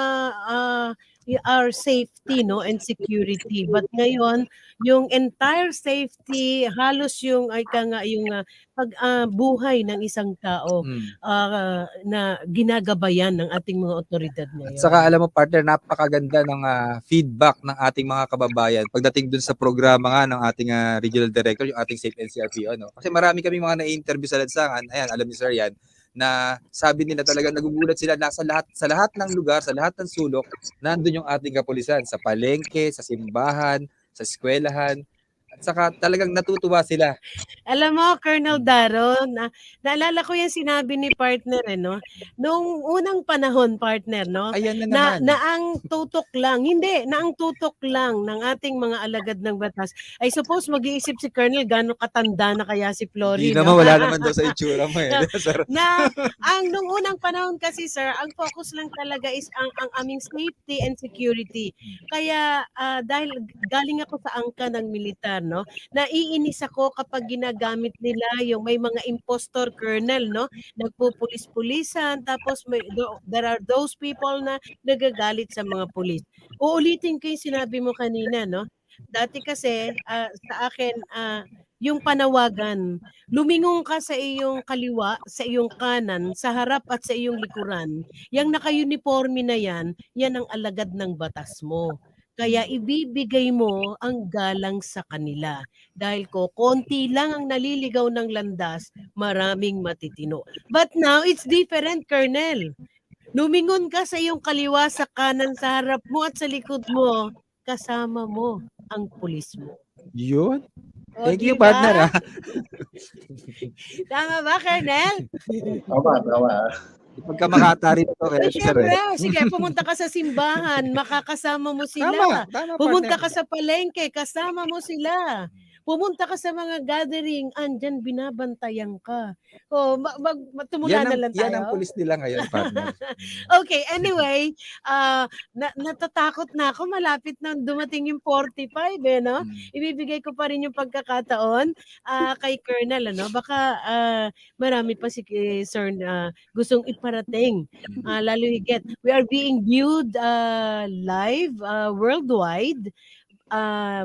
our safety, no, and security. But ngayon, yung entire safety, halos yung buhay ng isang tao na ginagabayan ng ating mga otoridad ngayon.
At saka alam mo partner, napakaganda ng feedback ng ating mga kababayan pagdating dun sa programa nga ng ating Regional Director, yung ating SAFE NCRPO. No? Kasi marami kami mga na-interview sa lansangan, ayan, alam ni Sir yan, na sabi nila talaga nagugulat sila na sa lahat ng lugar, sa lahat ng sulok, nandun yung ating kapulisan, sa palengke, sa simbahan, sa eskwelahan. At saka talagang natutuwa sila.
Alam mo, Colonel Daro, naalala ko yung sinabi ni partner, no? Nung unang panahon, partner, no?
Ayan na naman.
Na ang tutok lang ng ating mga alagad ng batas. I suppose mag-iisip si Colonel gano'ng katanda na kaya si Flory.
Hindi naman, wala naman daw sa itsura mo eh.
Nung unang panahon kasi, sir, ang focus lang talaga is ang aming safety and security. Kaya dahil galing ako sa angka ng militar, no? Naiinis ako kapag ginagamit nila yung may mga impostor colonel, no? Nagpupulis-pulisan, tapos there are those people na nagagalit sa mga pulis. Uulitin ko yung sinabi mo kanina, no? Dati kasi sa akin, yung panawagan, lumingon ka sa iyong kaliwa, sa iyong kanan, sa harap at sa iyong likuran. Yang naka-uniforme na yan ang alagad ng batas mo. Kaya ibibigay mo ang galang sa kanila. Dahil konti lang ang naliligaw ng landas, maraming matitino. But now, it's different, Colonel. Lumingon ka sa iyong kaliwa, sa kanan, sa harap mo at sa likod mo. Kasama mo ang pulis mo.
Yun.
O,
Thank you,
diba?
partner.
Tama ba, Colonel?
Tama.
Pagka makatari ito,
Eh,
sir.
syempre, sige, pumunta ka sa simbahan, makakasama mo sila.
Tama,
Pumunta ka
partner.
sa palengke, kasama mo sila. Pumunta ka sa mga gathering, andyan binabantayan ka. O, tumula na lang
Yan ang
tayo.
pulis nila ngayon, partner.
Okay, anyway, natatakot na ako. Malapit na dumating yung 45, no? Ibibigay ko pa rin yung pagkakataon kay Colonel, ano? Baka marami pa si Sir gustong iparating. Lalo higit. We are being viewed live worldwide.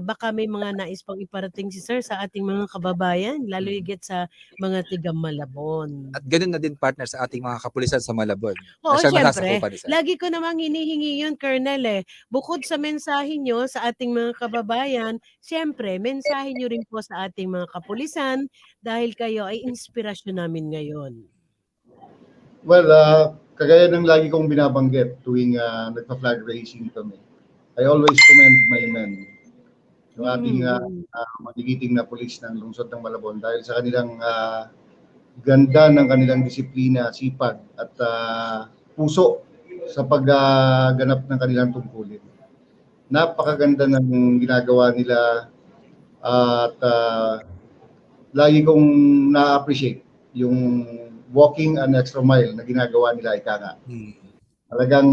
Baka may mga nais pang iparating si Sir sa ating mga kababayan, lalo higit sa mga tiga Malabon.
At ganun na din, partner, sa ating mga kapulisan sa Malabon.
Oo,
Na siyang
syempre.
nasasakupan ni Sir.
Lagi ko namang hinihingi yun, Colonel. Bukod sa mensahe nyo sa ating mga kababayan, syempre, mensahe nyo rin po sa ating mga kapulisan dahil kayo ay inspirasyon namin ngayon.
Well, kagaya ng lagi kong binabanggit tuwing nagpa-flag racing kami, I always commend my men. Yung ating magigiting na pulis ng lungsod ng Malabon dahil sa kanilang ganda ng kanilang disiplina, sipag at puso sa pagganap ng kanilang tungkulin. Napakaganda ng ginagawa nila at lagi kong na-appreciate yung walking an extra mile na ginagawa nila, ika nga. Talagang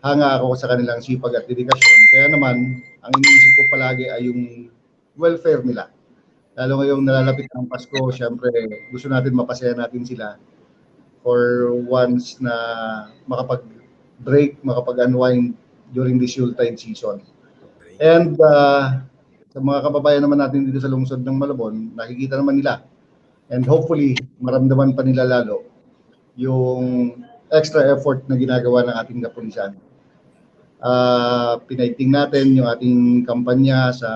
hanga ako sa kanilang sipag at dedikasyon. Kaya naman, ang iniisip ko palagi ay yung welfare nila. Lalo ngayong nalalapit ng Pasko, syempre gusto natin mapasaya natin sila for once na makapag-break, makapag-unwind during this Yuletide season. And sa mga kababayan naman natin dito sa lungsod ng Malabon, nakikita naman nila. And hopefully, maramdaman pa nila lalo yung extra effort na ginagawa ng ating kapulisan. Pinaiting natin yung ating kampanya sa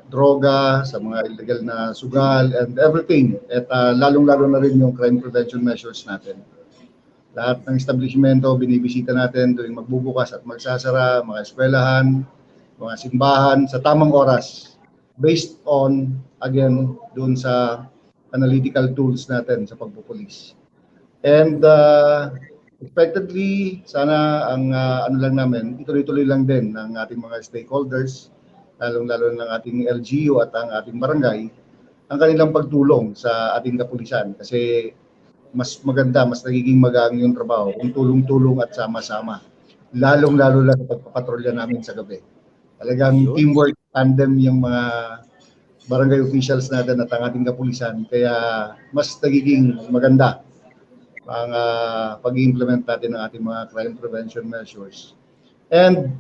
droga, sa mga illegal na sugal, and everything. At lalong-lalo na rin yung crime prevention measures natin. Lahat ng establishmento, binibisita natin tuwing magbubukas at magsasara, mga eskwelahan, mga simbahan, sa tamang oras. Based on, again, dun sa analytical tools natin sa pagpupulis. And expectedly, sana ang ano lang namin, ituloy-tuloy lang din ng ating mga stakeholders, lalong-lalo ng ating LGU at ang ating barangay, ang kanilang pagtulong sa ating kapulisan. Kasi mas maganda, mas nagiging magaan yung trabaho kung tulong-tulong at sama-sama. Lalong-lalo lang sa pagpapatrolya namin sa gabi. Talagang teamwork, tandem yung mga barangay officials natin at ang ating kapulisan. Kaya mas nagiging maganda ang pag-implement natin ng ating mga crime prevention measures. And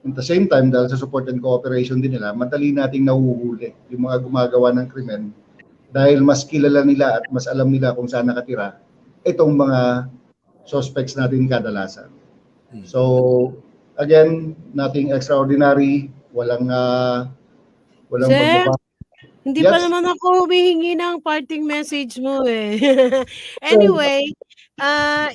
at the same time, dahil sa support and cooperation din nila, madali nating nahuhuli yung mga gumagawa ng krimen dahil mas kilala nila at mas alam nila kung saan nakatira itong mga suspects natin kadalasan. So, again, nothing extraordinary, walang
Sir,
pagbaba.
hindi
Yes.
pa naman ako humihingi ng parting message mo eh. Anyway,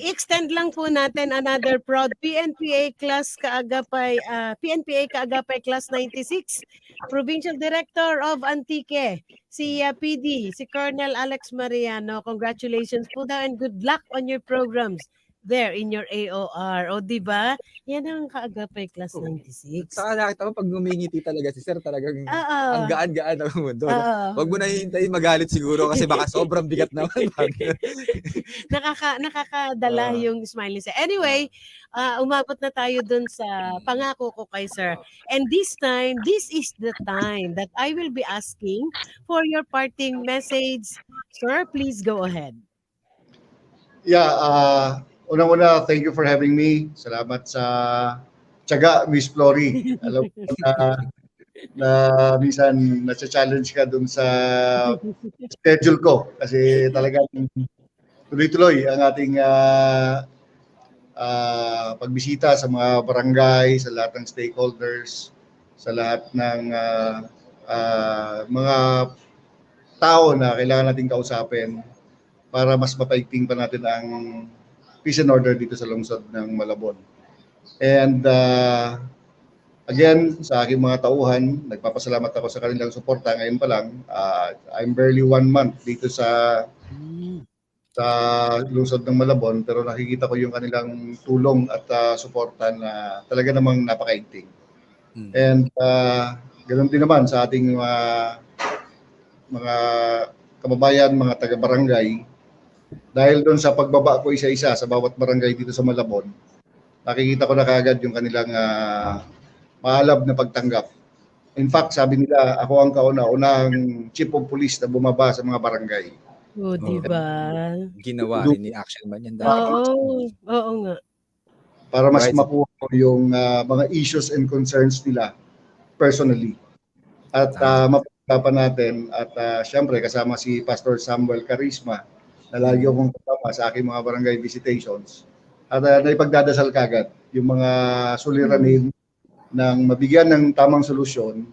extend lang po natin another proud PNPA class Kaagapay, PNPA Kaagapay Class 96, Provincial Director of Antique, si PD, si Colonel Alex Mariano. Congratulations po daw and good luck on your programs there in your AOR. O, di ba? Yan ang kaagapay class
Oo.
96.
Saka nakita ko pag ngumingiti talaga si sir, talagang
Oo.
ang gaan-gaan ng mundo. No?
Oo.
Huwag mo na hihintayin magalit siguro kasi baka sobrang bigat naman.
Nakakadala yung smile ni sir. Anyway, umabot na tayo dun sa pangako ko kay sir. And this time, this is the time that I will be asking for your parting message. Sir, please go ahead.
Yeah, unang-una, thank you for having me. Salamat sa tiyaga, Miss Flory. Alam ko na minsan nasa-challenge ka dun sa schedule ko kasi talagang tuloy-tuloy ang ating pagbisita sa mga barangay, sa lahat ng stakeholders, sa lahat ng mga tao na kailangan nating kausapin para mas mapaigting pa natin ang peace and order dito sa lungsod ng Malabon. And again, sa aking mga tauhan, nagpapasalamat ako sa kanilang suporta. Ngayon pa lang, I'm barely 1 month dito sa lungsod ng Malabon, pero nakikita ko yung kanilang tulong at suporta na talaga namang napakaigting. And ganoon din naman sa ating mga kababayan, mga taga-barangay. Dahil doon sa pagbaba ko isa-isa sa bawat barangay dito sa Malabon, nakikita ko na kaagad yung kanilang maalab na pagtanggap. In fact, sabi nila, ako ang kauna-unahang chief of police na bumaba sa mga barangay.
O, di ba?
Ginawa rin ni Action Man yan.
Oo nga.
Para mas
Right.
makuha ko yung mga issues and concerns nila personally. At mapagkapan natin at syempre kasama si Pastor Samuel Carisma na lagi akong kasama sa aking mga barangay visitations. At naipagdadasal kagad yung mga suliranin ng mabigyan ng tamang solusyon.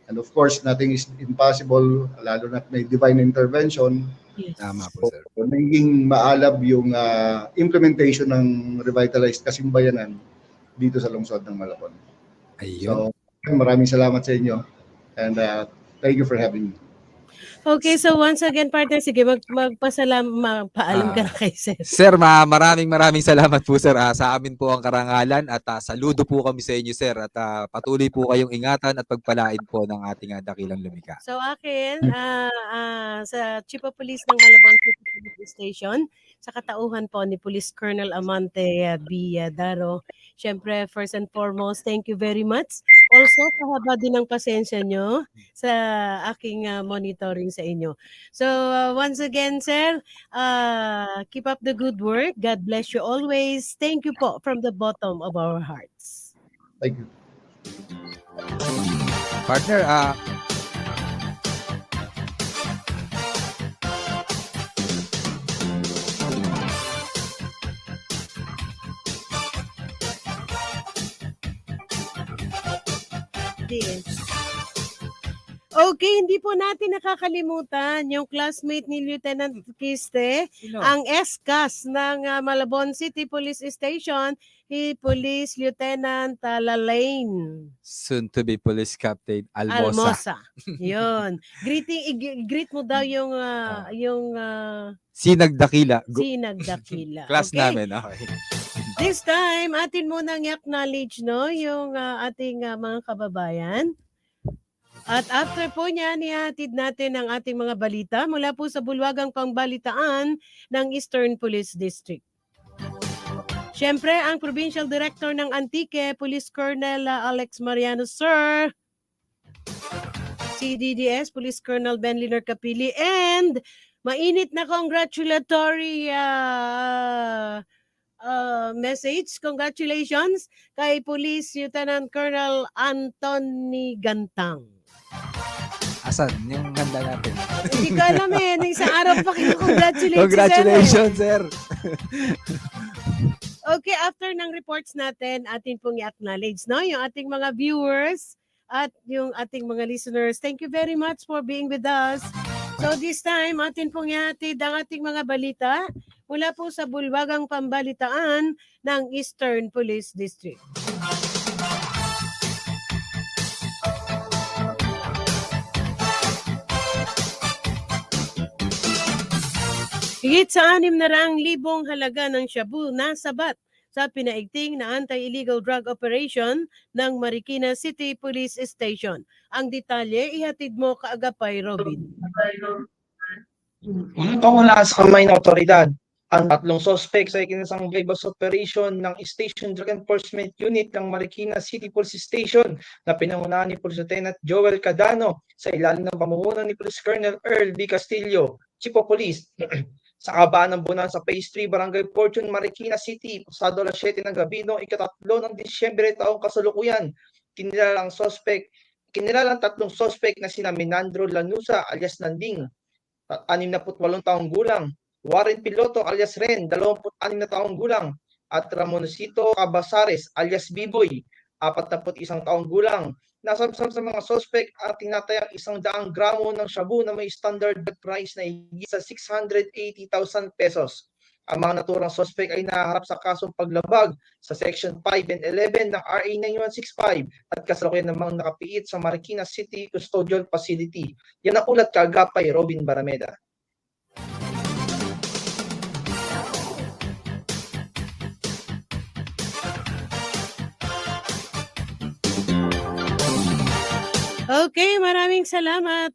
And of course, nothing is impossible, lalo na may divine intervention.
Yes.
Tama po, sir.
So, naging maalab yung implementation ng revitalized kasimbayanan dito sa lungsod ng Malabon.
Ayun.
So, maraming salamat sa inyo and thank you for having me.
Okay, so once again, partner, sige, magpaalam ka na kay sir.
Sir, maraming salamat po sir. Sa amin po ang karangalan at saludo po kami sa inyo sir at patuloy po kayong ingatan at pagpalain po ng ating dakilang lumika.
So akin, sa Chief of Police ng Malabon City Police Station, sa katauhan po ni Police Colonel Amante B. Daro, syempre, first and foremost, thank you very much. Also, kahaba din ang pasensya nyo sa aking monitoring sa inyo. So, once again, sir, keep up the good work. God bless you always. Thank you po from the bottom of our hearts.
Thank you.
Partner,
Yes. Okay, hindi po natin nakakalimutan yung classmate ni Lieutenant Kiste, ang SCAS ng Malabon City Police Station, si Police Lieutenant Lalaine
soon to be Police Captain Almosa.
Yun. Greet mo daw yung
Sinagdakila.
sinagdakila.
Class
Okay?
namin. Okay.
This time, atin munang i-acknowledge yung ating mga kababayan. At after po niyan, ihatid natin ang ating mga balita mula po sa bulwagang pangbalitaan ng Eastern Police District. Siyempre, ang Provincial Director ng Antique, Police Colonel Alex Mariano Sir, CDDS, Police Colonel Ben Liner Capili, and mainit na congratulatory message. Congratulations kay Police Lieutenant Colonel Anthony Gantang.
Asan? Yung handa natin.
Hindi ko alam eh. Nung isang araw pa congratulate
Congratulations, sir.
Okay, after ng reports natin, atin pong i-acknowledge, no? Yung ating mga viewers at yung ating mga listeners. Thank you very much for being with us. So this time, atin pong ihatid ang ating mga balita mula po sa bulwagang pambalitaan ng Eastern Police District. Higit sa 600,000 halaga ng shabu nasabat sa pinaigting na anti-illegal drug operation ng Marikina City Police Station. Ang detalye ihatid mo kaagapay, Robin.
Wala sa kamay ng otoridad ang 3 sospek sa ikinasang bypass operation ng Station Drug Enforcement Unit ng Marikina City Police Station na pinangunahan ni Police Lieutenant Joel Cadano sa ilalim ng pamumuno ni Police Colonel Earl B. Castillo, Chief of Police. Sa kabaan ng Bunan sa Phase 3, Barangay Fortune, Marikina City, pasado alas 7 ng gabi noong ika-3 ng Disyembre taong kasalukuyan, kinilalang 3 sospek na sina Menandro Lanusa alias Nanding, 68 taong gulang, Warren Piloto alias Ren, 26 na taong gulang, at Ramoncito Cabasares alias Biboy, 41 taong gulang. Nasabsab sa mga sospek at tinatayang 100 gramo ng shabu na may standard price na higit sa 680,000 pesos. Ang mga naturang sospek ay naharap sa kasong paglabag sa Section 5 and 11 ng RA 9165 at kasalukuyan namang nakapiit sa Marikina City Custodial Facility. Yan ang ulat kaagapay, Robin Barameda.
Okay, maraming salamat.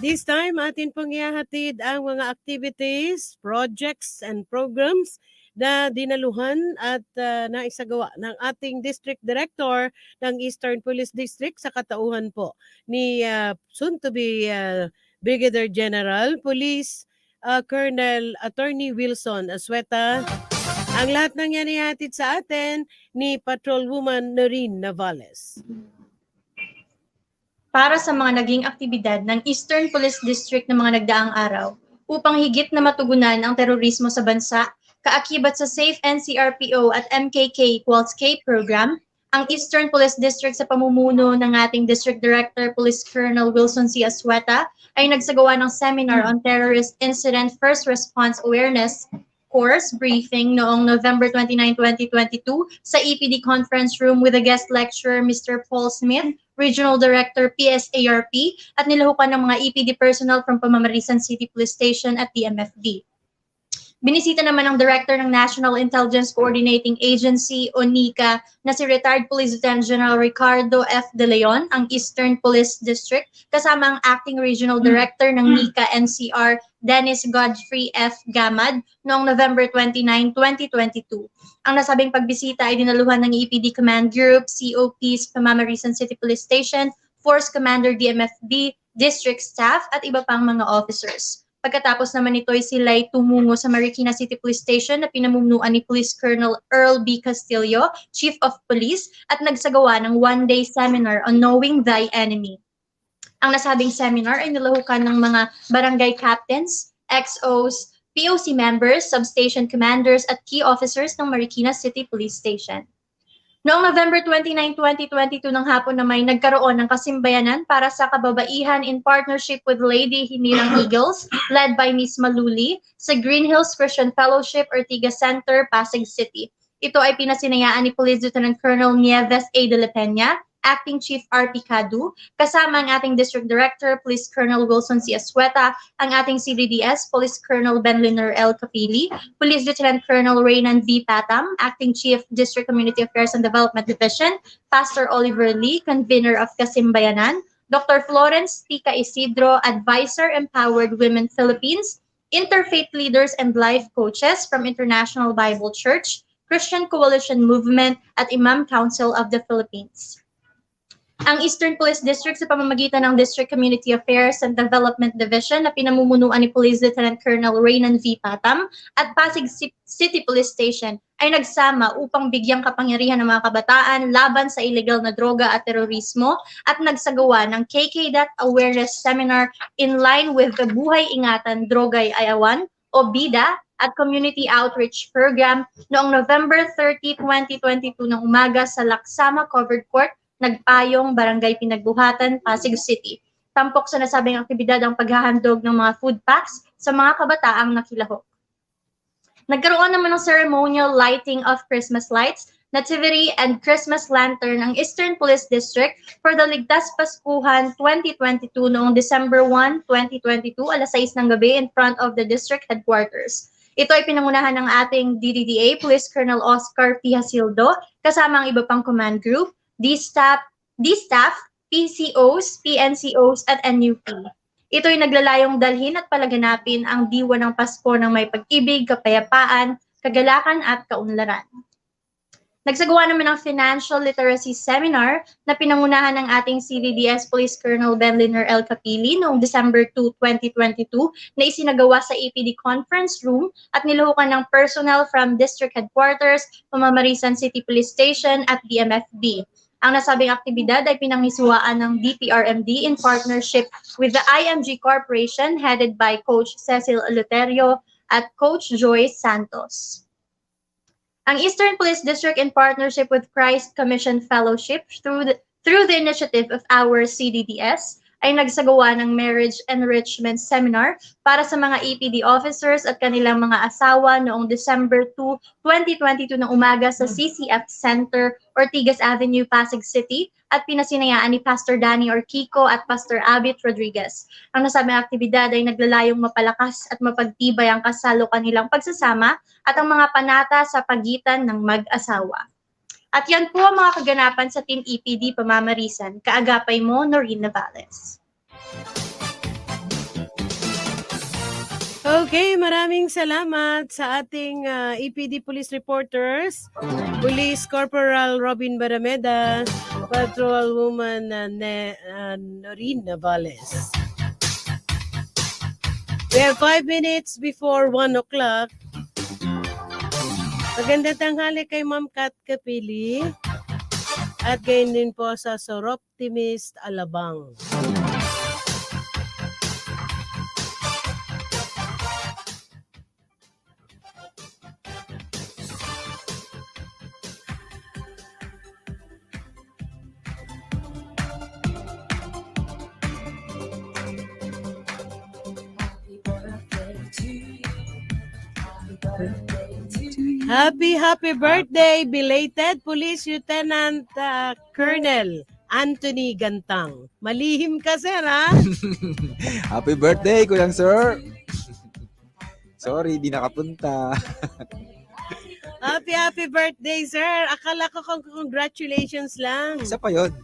This time, atin pong ihahatid ang mga activities, projects, and programs na dinaluhan at naisagawa ng ating District Director ng Eastern Police District sa katauhan po ni soon-to-be Brigadier General Police Colonel Attorney Wilson Asueta. Ang lahat ng yan ihatid sa atin ni Patrolwoman Noreen Navales.
Para sa mga naging aktibidad ng Eastern Police District ng mga nagdaang araw upang higit na matugunan ang terorismo sa bansa, kaakibat sa SAFE NCRPO at MKK equals K program, ang Eastern Police District sa pamumuno ng ating District Director Police Colonel Wilson C. Asueta ay nagsagawa ng seminar on Terrorist Incident First Response Awareness course briefing noong November 29, 2022 sa EPD Conference Room with a guest lecturer Mr. Paul Smith, Regional Director PSARP, at nilahukan ng mga EPD personnel from Pamamarisan City Police Station at DMFD. Binisita naman ng Director ng National Intelligence Coordinating Agency o NICA na si Retired Police Lieutenant General Ricardo F. De Leon ang Eastern Police District kasama ang Acting Regional Director ng NICA NCR Dennis Godfrey F. Gamad noong November 29, 2022. Ang nasabing pagbisita ay dinaluhan ng EPD Command Group, COPs, Pamamarisan City Police Station, Force Commander DMFD, District Staff at iba pang mga officers. Pagkatapos naman nito ay sila ay tumungo sa Marikina City Police Station na pinamumunuan ni Police Colonel Earl B. Castillo, Chief of Police, at nagsagawa ng one-day seminar on Knowing Thy Enemy. Ang nasabing seminar ay nilahukan ng mga barangay captains, XOs, POC members, substation commanders, at key officers ng Marikina City Police Station. Noong November 29, 2022 ng hapon na may nagkaroon ng kasimbayanan para sa kababaihan in partnership with Lady Hinirang Eagles led by Miss Maluli sa Green Hills Christian Fellowship Ortigas Center, Pasig City. Ito ay pinasinayaan ni Police Lieutenant Colonel Nieves A. de la Peña, Acting Chief R.P. Cadu, kasama ang ating District Director, Police Colonel Wilson C. Asueta, ang ating CDDS, Police Colonel Benliner L. Capili, Police Lieutenant Colonel Raynan V. Patam, Acting Chief District Community Affairs and Development Division, Pastor Oliver Lee, Convener of Kasimbayanan, Dr. Florence Tika Isidro, Advisor Empowered Women Philippines, Interfaith Leaders and Life Coaches from International Bible Church, Christian Coalition Movement, at Imam Council of the Philippines. Ang Eastern Police District sa pamamagitan ng District Community Affairs and Development Division na pinamumunuan ni Police Lieutenant Colonel Raynan V. Patam at Pasig City Police Station ay nagsama upang bigyang kapangyarihan ng mga kabataan laban sa illegal na droga at terorismo at nagsagawa ng KKDAT Awareness Seminar in line with the Buhay Ingatan Drogay Ayawan o BIDA at Community Outreach Program noong November 30, 2022 ng umaga sa Laksama Covered Court, Nagpayong, Barangay Pinagbuhatan, Pasig City. Tampok sa nasabing aktibidad ang paghahandog ng mga food packs sa mga kabataang nakilahok. Nagkaroon naman ng ceremonial lighting of Christmas lights Nativity and Christmas Lantern ang Eastern Police District for the Ligtas Paskuhan 2022 noong December 1, 2022, alas 6 ng gabi in front of the district headquarters. Ito ay pinangunahan ng ating DDDA Police Colonel Oscar P. Hasildo kasama ang iba pang command group, D-Staff, PCOs, PNCOs at NUP. Ito ay naglalayong dalhin at palaganapin ang diwa ng Pasko ng may pag-ibig, kapayapaan, kagalakan at kaunlaran. Nagsagawa naman ng Financial Literacy Seminar na pinangunahan ng ating CDDS Police Colonel Benliner L. Capili noong December 2, 2022 na isinagawa sa APD Conference Room at niluhukan ng personnel from District Headquarters, Pamamarisan City Police Station at DMFB. Ang nasabing aktibidad ay pinanghisuaan ng DPRMD in partnership with the IMG Corporation headed by Coach Cecil Eleuterio at Coach Joyce Santos. Ang Eastern Police District in partnership with Christ Commission Fellowship through the initiative of our CDDS ay nagsagawa ng Marriage Enrichment Seminar para sa mga EPD officers at kanilang mga asawa noong December 2, 2022 ng umaga sa CCF Center, Ortigas Avenue, Pasig City at pinasinayaan ni Pastor Danny Orquico at Pastor Abit Rodriguez. Ang nasabing aktibidad ay naglalayong mapalakas at mapagtibay ang kasalo kanilang pagsasama at ang mga panata sa pagitan ng mag-asawa. At yan po ang mga kaganapan sa Team EPD Pamamarisan. Kaagapay mo, Noreen Navales.
Okay, maraming salamat sa ating EPD Police Reporters, Police Corporal Robin Barameda, Patrolwoman Noreen Navales. We have 5 minutes before 1 o'clock. Magandang tanghali kay Ma'am Kat Capili at gayon din po sa Soroptimist Alabang. Happy birthday, belated Police Lieutenant Colonel Anthony Gantang. Malihim ka, sir, ha?
Happy birthday, Kuyang Sir! Sorry, di nakapunta.
Happy birthday, sir. Akala ko congratulations lang.
Isa pa yun.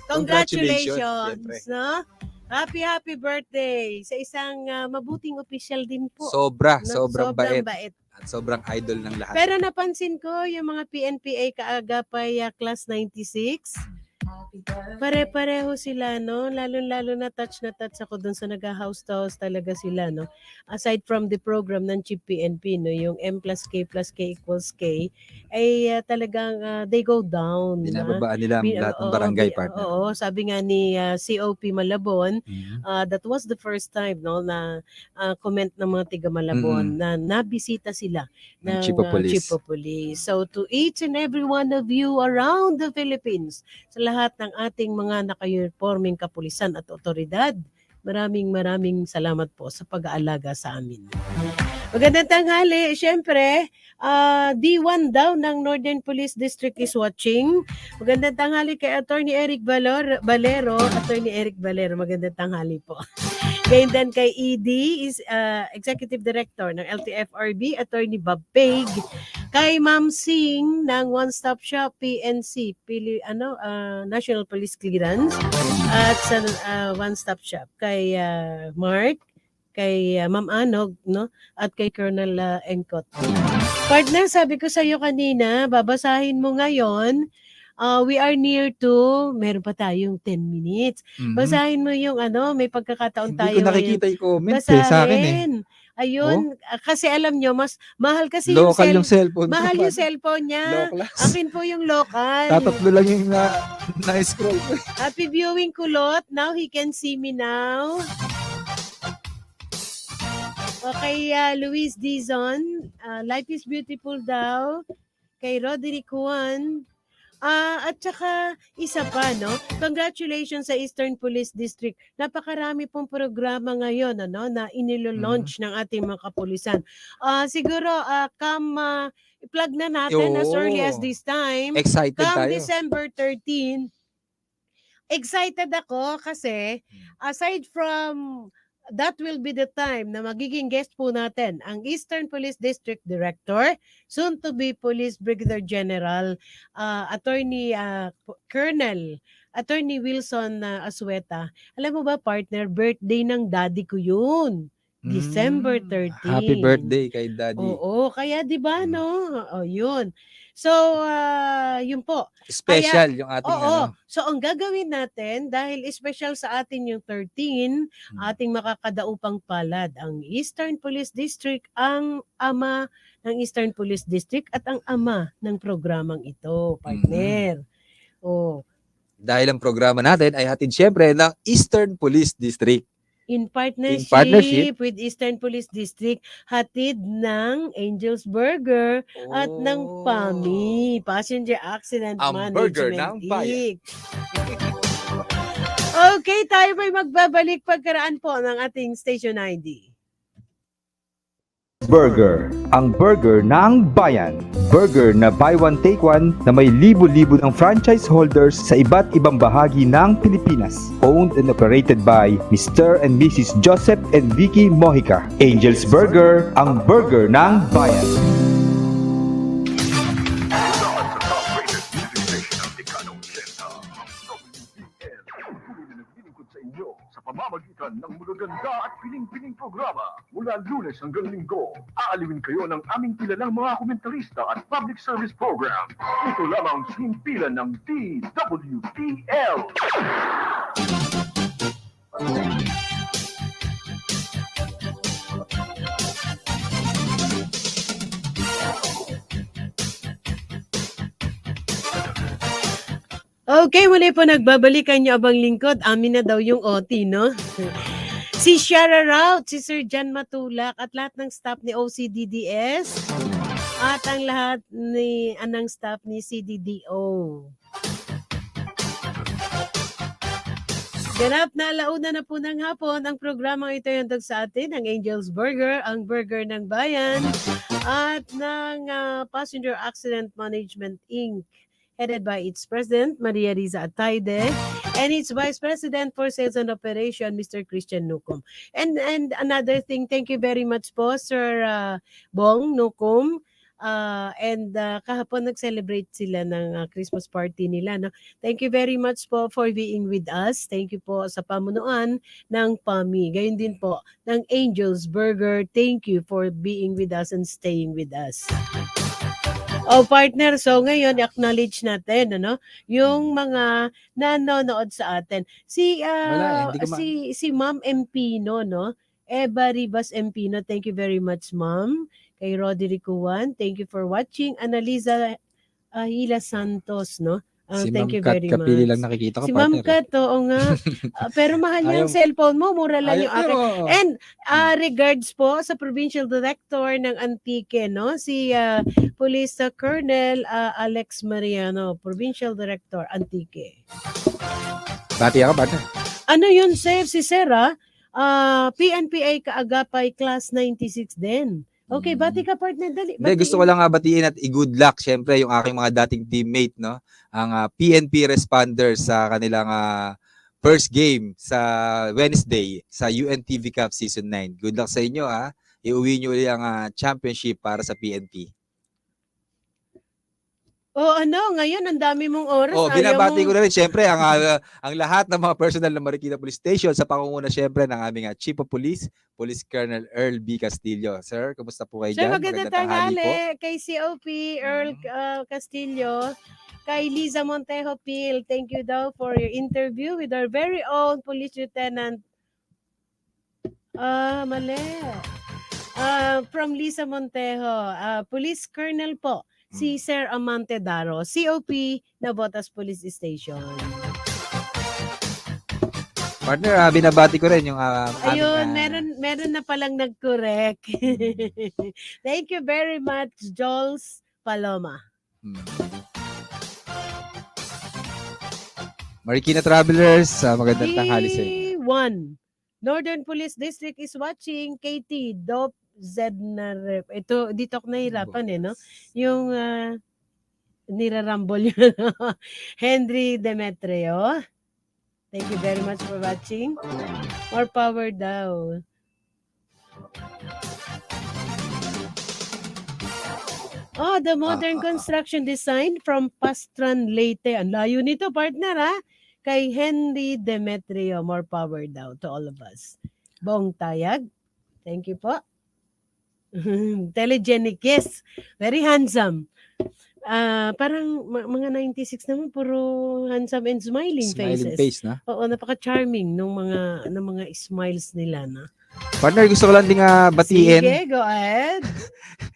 Congratulations, no? Happy birthday sa isang mabuting opisyal din po.
Sobrang bait. At sobrang idol ng lahat.
Pero napansin ko yung mga PNPA kaagapay class 96. Pare-pareho sila, no? Lalo-lalo na touch ako dun sa nag-house to house talaga sila, no? Aside from the program ng Chief PNP, no? Yung M plus K equals K, ay talagang they go down.
Binababaan nila ang lahat ng barangay partner.
Oo, sabi nga ni COP Malabon, that was the first time, no, na comment ng mga tiga Malabon na nabisita sila ng
Chief of Police.
So to each and every one of you around the Philippines, sa lahat ng ating mga naka-uniforming kapulisan at otoridad, maraming salamat po sa pag-aalaga sa amin. Magandang tanghali. Siyempre, D1 daw ng Northern Police District is watching. Magandang tanghali kay Attorney Eric Valero. Attorney Eric Valero, magandang tanghali po. Ngayon din kay ED is Executive Director ng LTFRB, Attorney Bob Paig. Kay Ma'am Sing ng One Stop Shop PNC, National Police Clearance. At sa One Stop Shop kay Mark, kay Ma'am Anog, no? At kay Colonel Engcott. Partner, sabi ko sa iyo kanina, babasahin mo ngayon. We are near to, meron pa tayong 10 minutes. Basahin mo yung may pagkakataon tayo.
Hindi ko nakikita yung comment sa akin eh.
Ayun, kasi alam nyo, mas mahal kasi
local yung cellphone.
Mahal yung cellphone niya. Akin po yung local.
Tatatlo lang yung na-scroll ko.
Happy viewing, Kulot. Now he can see me now. Okay, Luis Dizon, life is beautiful daw. Kay Roderick Juan, At saka isa pa, no? Congratulations sa Eastern Police District. Napakarami pong programa ngayon, ano, na inilo-launch ng ating mga kapulisan. Siguro, i-plug na natin as early as
Oo.
this time.
Excited
Come
tayo.
December 13, excited ako kasi aside from that will be the time na magiging guest po natin ang Eastern Police District Director, soon to be Police Brigadier General, Attorney Colonel Attorney Wilson Asueta. Alam mo ba, partner, birthday ng daddy ko yun. December 13.
Happy birthday kay Daddy.
Oo, kaya 'di ba no? Oh, 'yun. So, yun po.
Special yung ating
Oo. So, ang gagawin natin, dahil special sa atin yung 13, ating makakadaupang palad ang Eastern Police District, ang ama ng Eastern Police District at ang ama ng programang ito, partner. Oh.
Dahil ang programa natin ay hatid syempre ng Eastern Police District.
In partnership,
partnership
with Eastern Police District, hatid ng Angel's Burger at ng PAMI, Passenger Accident
Ang burger
Management
ng bayan.
Inc. Okay, tayo ba'y magbabalik pagkaraan po ng ating Station ID?
Burger, ang burger ng bayan. Burger na buy one take one na may libo-libo ng franchise holders sa iba't ibang bahagi ng Pilipinas. Owned and operated by Mr. and Mrs. Joseph and Vicky Mojica. Angel's Burger, ang burger ng bayan.
Sa pamamagitan ng magaganda at piling-piling programa mula Lunes hanggang Linggo, aalawin kayo ng aming kilalang mga komentarista at public service program. Ito lamang himpilan ng DWPL.
Okay, muli po nagbabalikan niyo abang lingkod. Amin na daw yung OT, no? Si Shara Rout, si Sir Jan Matulak, at lahat ng staff ni OCDDS, at ang lahat ng staff ni CDDO. Ganap na alauna na po ng hapon, ang programang ito yung sa atin, ang Angel's Burger, ang burger ng bayan, at ng Passenger Accident Management Inc., headed by its President, Maria Riza Ataide, and its Vice President for Sales and Operation, Mr. Christian Nucom. And another thing, thank you very much po, Sir Bong Nucom. Kahapon nag-celebrate sila ng Christmas party nila. No? Thank you very much po for being with us. Thank you po sa pamunuan ng PAMI. Gayon din po ng Angel's Burger. Thank you for being with us and staying with us. Oh, partner, so ngayon i-acknowledge natin ano, yung mga nanonood sa atin. Si Ma'am Empino, no? Eva Ribas Empino, thank you very much, Ma'am. Kay Roderick Juan, thank you for watching. Analiza Hila Santos, no?
Si
Thank you
Ma'am Kat
very
Kapili
much.
lang nakikita ko,
Si Ma'am
partner.
Kat, oo nga. Pero mahal yung cellphone mo, mura lang yung akin. And regards po sa Provincial Director ng Antique, no? Si Police Colonel Alex Mariano, Provincial Director, Antique.
Bati ako, partner.
Ano yun, Sir? Si Sarah, PNPA Kaagapay Class 96 din. Okay, bati ka, partner. Dali.
Hindi, gusto ko lang batiin at i-good luck, syempre, yung aking mga dating teammate, no? Ang PNP responders sa kanilang first game sa Wednesday sa UNTV Cup Season 9. Good luck sa inyo, ha? Iuwi nyo ulit ang championship para sa PNP.
Ngayon, ang dami mong oras.
Binabati ko na rin, syempre, ang lahat ng mga personal ng Marikina Police Station sa pangunguna, syempre, ng aming Chief of Police, Police Colonel Earl B. Castillo. Sir, kumusta po kayo dyan?
Magandang tanghali kay COP Earl Castillo, kay Liza Montejo Pil. Thank you daw for your interview with our very own Police Lieutenant. From Liza Montejo, Police Colonel po, si Sir Amante Daro, COP Navotas Police Station.
Partner, binabati ko rin yung
ayun, meron na palang nag-correct. Thank you very much, Jols Paloma.
Marikina Travelers, magandang tanghali sa inyo.
D1. Northern Police District is watching. KT, Dop, Zednar. Ito, dito ako nahirapan no? Yung nirarambol yun. Henry Demetrio. Thank you very much for watching. More power daw. Oh, the modern construction design from Pastran, Leyte. Ang layo nito, partner, ha? Kay Henry Demetrio. More power daw to all of us. Bong Tayag. Thank you po. Telegenic, yes. Very handsome. Parang mga 96 naman, puro handsome and smiling faces.
Smiling face, na?
Oo, napaka-charming ng mga smiles nila, na.
Partner, gusto ko lang din batiin.
Sige, go ahead.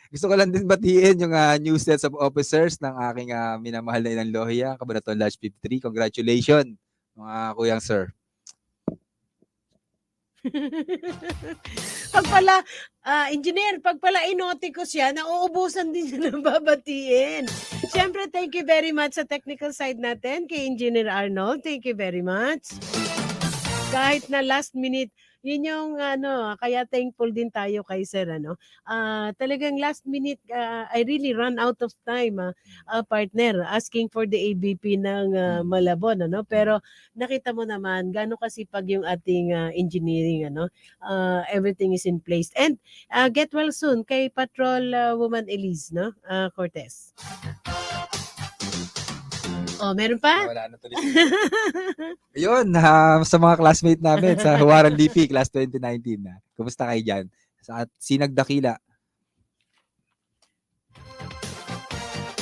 Gusto ko lang din batiin yung new sets of officers ng aking minamahal na Inang Lohia, Cabanatuan Lodge 53. Congratulations, mga kuyang sir.
Pag pala, engineer, pag pala inote ko siya, nauubusan din siya ng babatiin. Siyempre, thank you very much sa technical side natin kay Engineer Arnold. Thank you very much. Kahit na last minute, yun yung kaya thankful din tayo kay Sir, talagang last minute, I really run out of time, partner, asking for the ABP ng Malabon, pero nakita mo naman, gaano kasipag yung ating engineering, everything is in place. And get well soon kay Patrol Woman Elise, Cortez. Oh, meron pa?
Wala na tuloy. Ayun, sa mga classmate namin sa Huwaran Lipi, class 2019 na. Kumusta kayo dyan? Sa Sinag Dakila.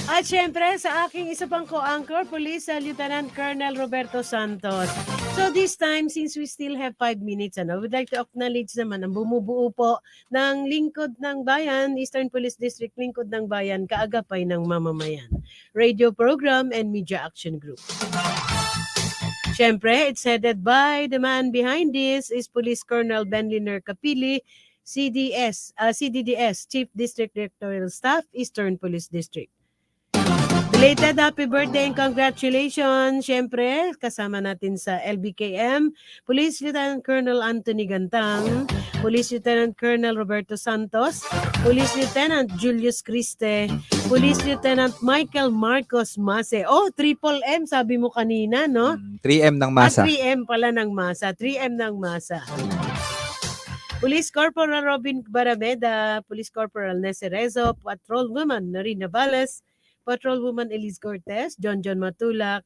At syempre, sa aking isa pang co-anchor, Police Lieutenant Colonel Roberto Santos. So this time, since we still have 5 minutes, we'd like to acknowledge naman ang bumubuo po ng Lingkod ng Bayan, Eastern Police District Lingkod ng Bayan, kaagapay ng mamamayan. Radio program and media action group. Syempre, it's headed by the man behind this is Police Colonel Benliner Capili, CDDS, Chief District Directorial Staff, Eastern Police District. Belated happy birthday and congratulations. Siyempre, kasama natin sa LBKM, Police Lieutenant Colonel Anthony Gantang, Police Lieutenant Colonel Roberto Santos, Police Lieutenant Julius Criste, Police Lieutenant Michael Marcos Mase. Oh, triple M sabi mo kanina, no?
3M ng masa.
3M pala ng masa. 3M ng masa. Police Corporal Robin Barameda, Police Corporal Necerezo, Patrol Woman Narina Valles, Patrol Woman Elise Cortez, John Matulak.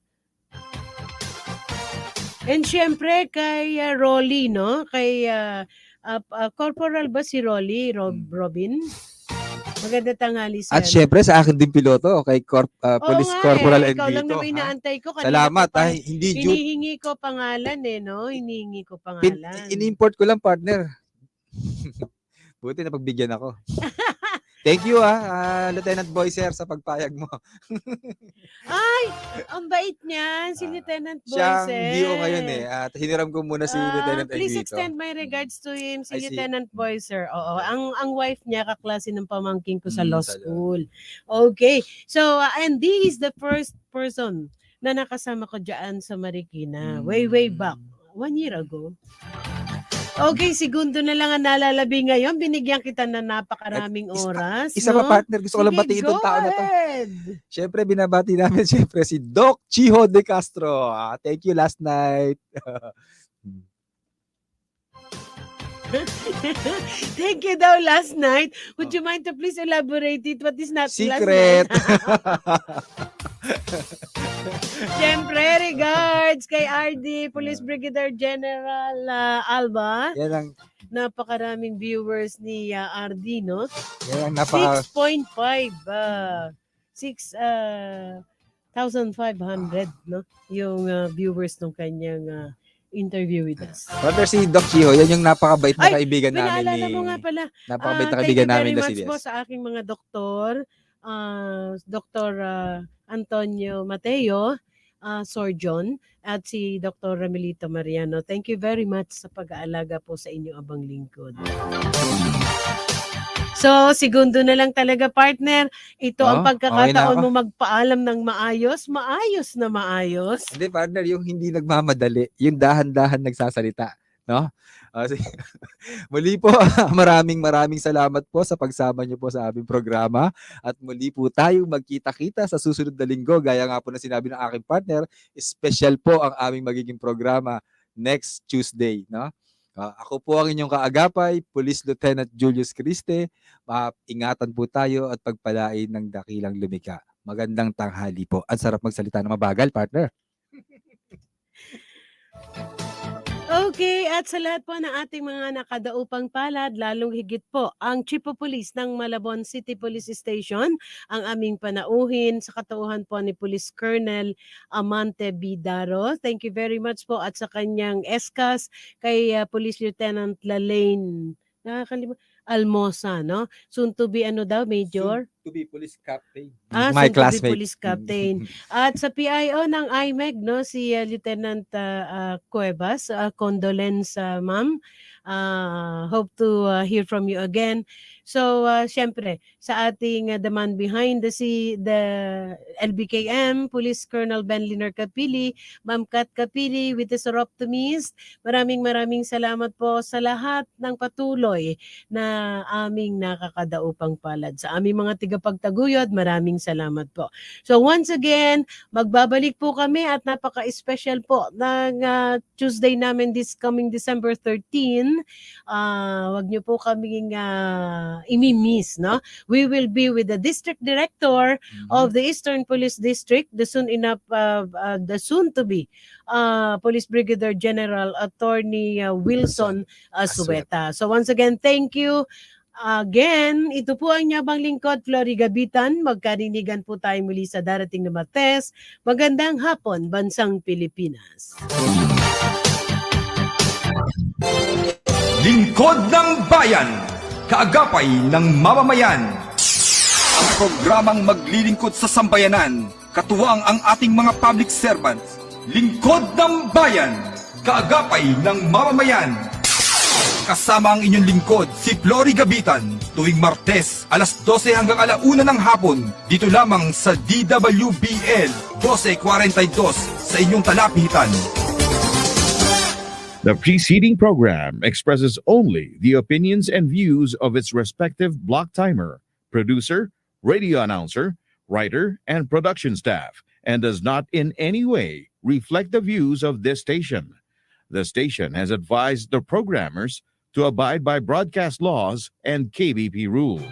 And syempre kay Rolly, no? Kay Corporal ba si Rolly? Robin? Maganda tanghali sir.
At syempre sa akin din piloto, kay Police Corporal Envito.
Ikaw lang naman inaantay ko.
Salamat. Hindi
hinihingi ko pangalan no? Hinihingi ko pangalan.
In-import ko lang, partner. Buti na pagbigyan ako. Thank you Lieutenant Boyser sa pagpayag mo.
Ay, ang bait niyan si Lieutenant
Siyang
Boyser.
DO ngayon at hiniram ko muna si Lieutenant
Please
Envito.
extend my regards to him, si Lieutenant Boyser. Oo, ang wife niya kaklase ng pamangking ko sa law school. Okay. So, and this is the first person na nakasama ko diyan sa Marikina. Way back. 1 year ago. Okay, segundo na lang ang nalalabi ngayon. Binigyan kita na napakaraming oras.
Isa pa, partner. Gusto ko lang batiin itong tao na to. Siyempre, binabati namin siyempre si Doc Chiho De Castro. Thank you last night.
Thank you daw last night. Would you mind to please elaborate it? What is not
secret?
Last night? Siyempre, regards kay RD, Police Brigadier General Alba.
Yan ang
napakaraming viewers ni RD, no?
Yan ang
6.5 6,500, no? Yung viewers ng kanyang interview with us.
Brother, si Doc Chiho, yan yung napakabait na kaibigan namin
naalala mo nga pala.
Napakabait na kaibigan namin na si
Thank you very much po sa aking mga doktor. Dr. Antonio Mateo, Surgeon, at si Dr. Ramelito Mariano. Thank you very much sa pag-aalaga po sa inyo abang lingkod. So, segundo na lang talaga, partner. Ito ang
Oh, okay na
pagkakataon
ako.
mo magpaalam ng maayos. Maayos na maayos.
Hindi, partner, yung hindi nagmamadali, yung dahan-dahan nagsasalita, no? Sige. Muli po, maraming salamat po sa pagsama niyo po sa aming programa at muli po tayong magkita-kita sa susunod na linggo. Gaya nga po na sinabi ng aking partner, special po ang aming magiging programa next Tuesday, no? Ako po ang inyong kaagapay, Police Lieutenant Julius Criste. Ingatan po tayo at pagpalain ng dakilang lumika. Magandang tanghali po. Ang sarap magsalita ng mabagal, partner.
Okay, at sa lahat po ng ating mga nakadaupang palad, lalong higit po ang Chief of Police ng Malabon City Police Station, ang aming panauhin sa katauhan po ni Police Colonel Amante Bidaro. Thank you very much po at sa kanyang eskas kay Police Lieutenant Lalaine Almosa, no? Soon to be Major?
To be police captain.
soon to
My
be
classmate.
police captain. At sa PIO ng IMEG, no, si Lieutenant Cuevas, condolence, ma'am. Hope to hear from you again. So, syempre, sa ating the man behind the LBKM, Police Colonel Ben Liner Capili, Ma'am Kat Capili, with the Optimist, maraming salamat po sa lahat ng patuloy na aming nakakadaupang palad. Sa aming mga tigapagtaguyod, maraming salamat po. So once again, magbabalik po kami at napaka-special po ng Tuesday namin this coming December 13. Wag niyo po kaming imimiss, no? We will be with the District Director of the Eastern Police District, the soon to be Police Brigadier General Attorney Wilson Suweta. So once again, thank you. Again, ito po ang Nyabang Lingkod, Flory Gabitan. Magkarinigan po tayo muli sa darating na Martes. Magandang hapon, Bansang Pilipinas.
Lingkod ng Bayan, kaagapay ng mamamayan. Ang programang maglilingkod sa sambayanan, katuwang ang ating mga public servants. Lingkod ng Bayan, kaagapay ng mamamayan. Kasama ang inyong lingkod, si Flory Gabitan, tuwing Martes, alas 12 hanggang alauna ng hapon, dito lamang sa DWBL 1242 sa inyong talapitan.
The preceding program expresses only the opinions and views of its respective block timer, producer, radio announcer, writer, and production staff, and does not in any way reflect the views of this station. The station has advised the programmers to abide by broadcast laws and KBP rules.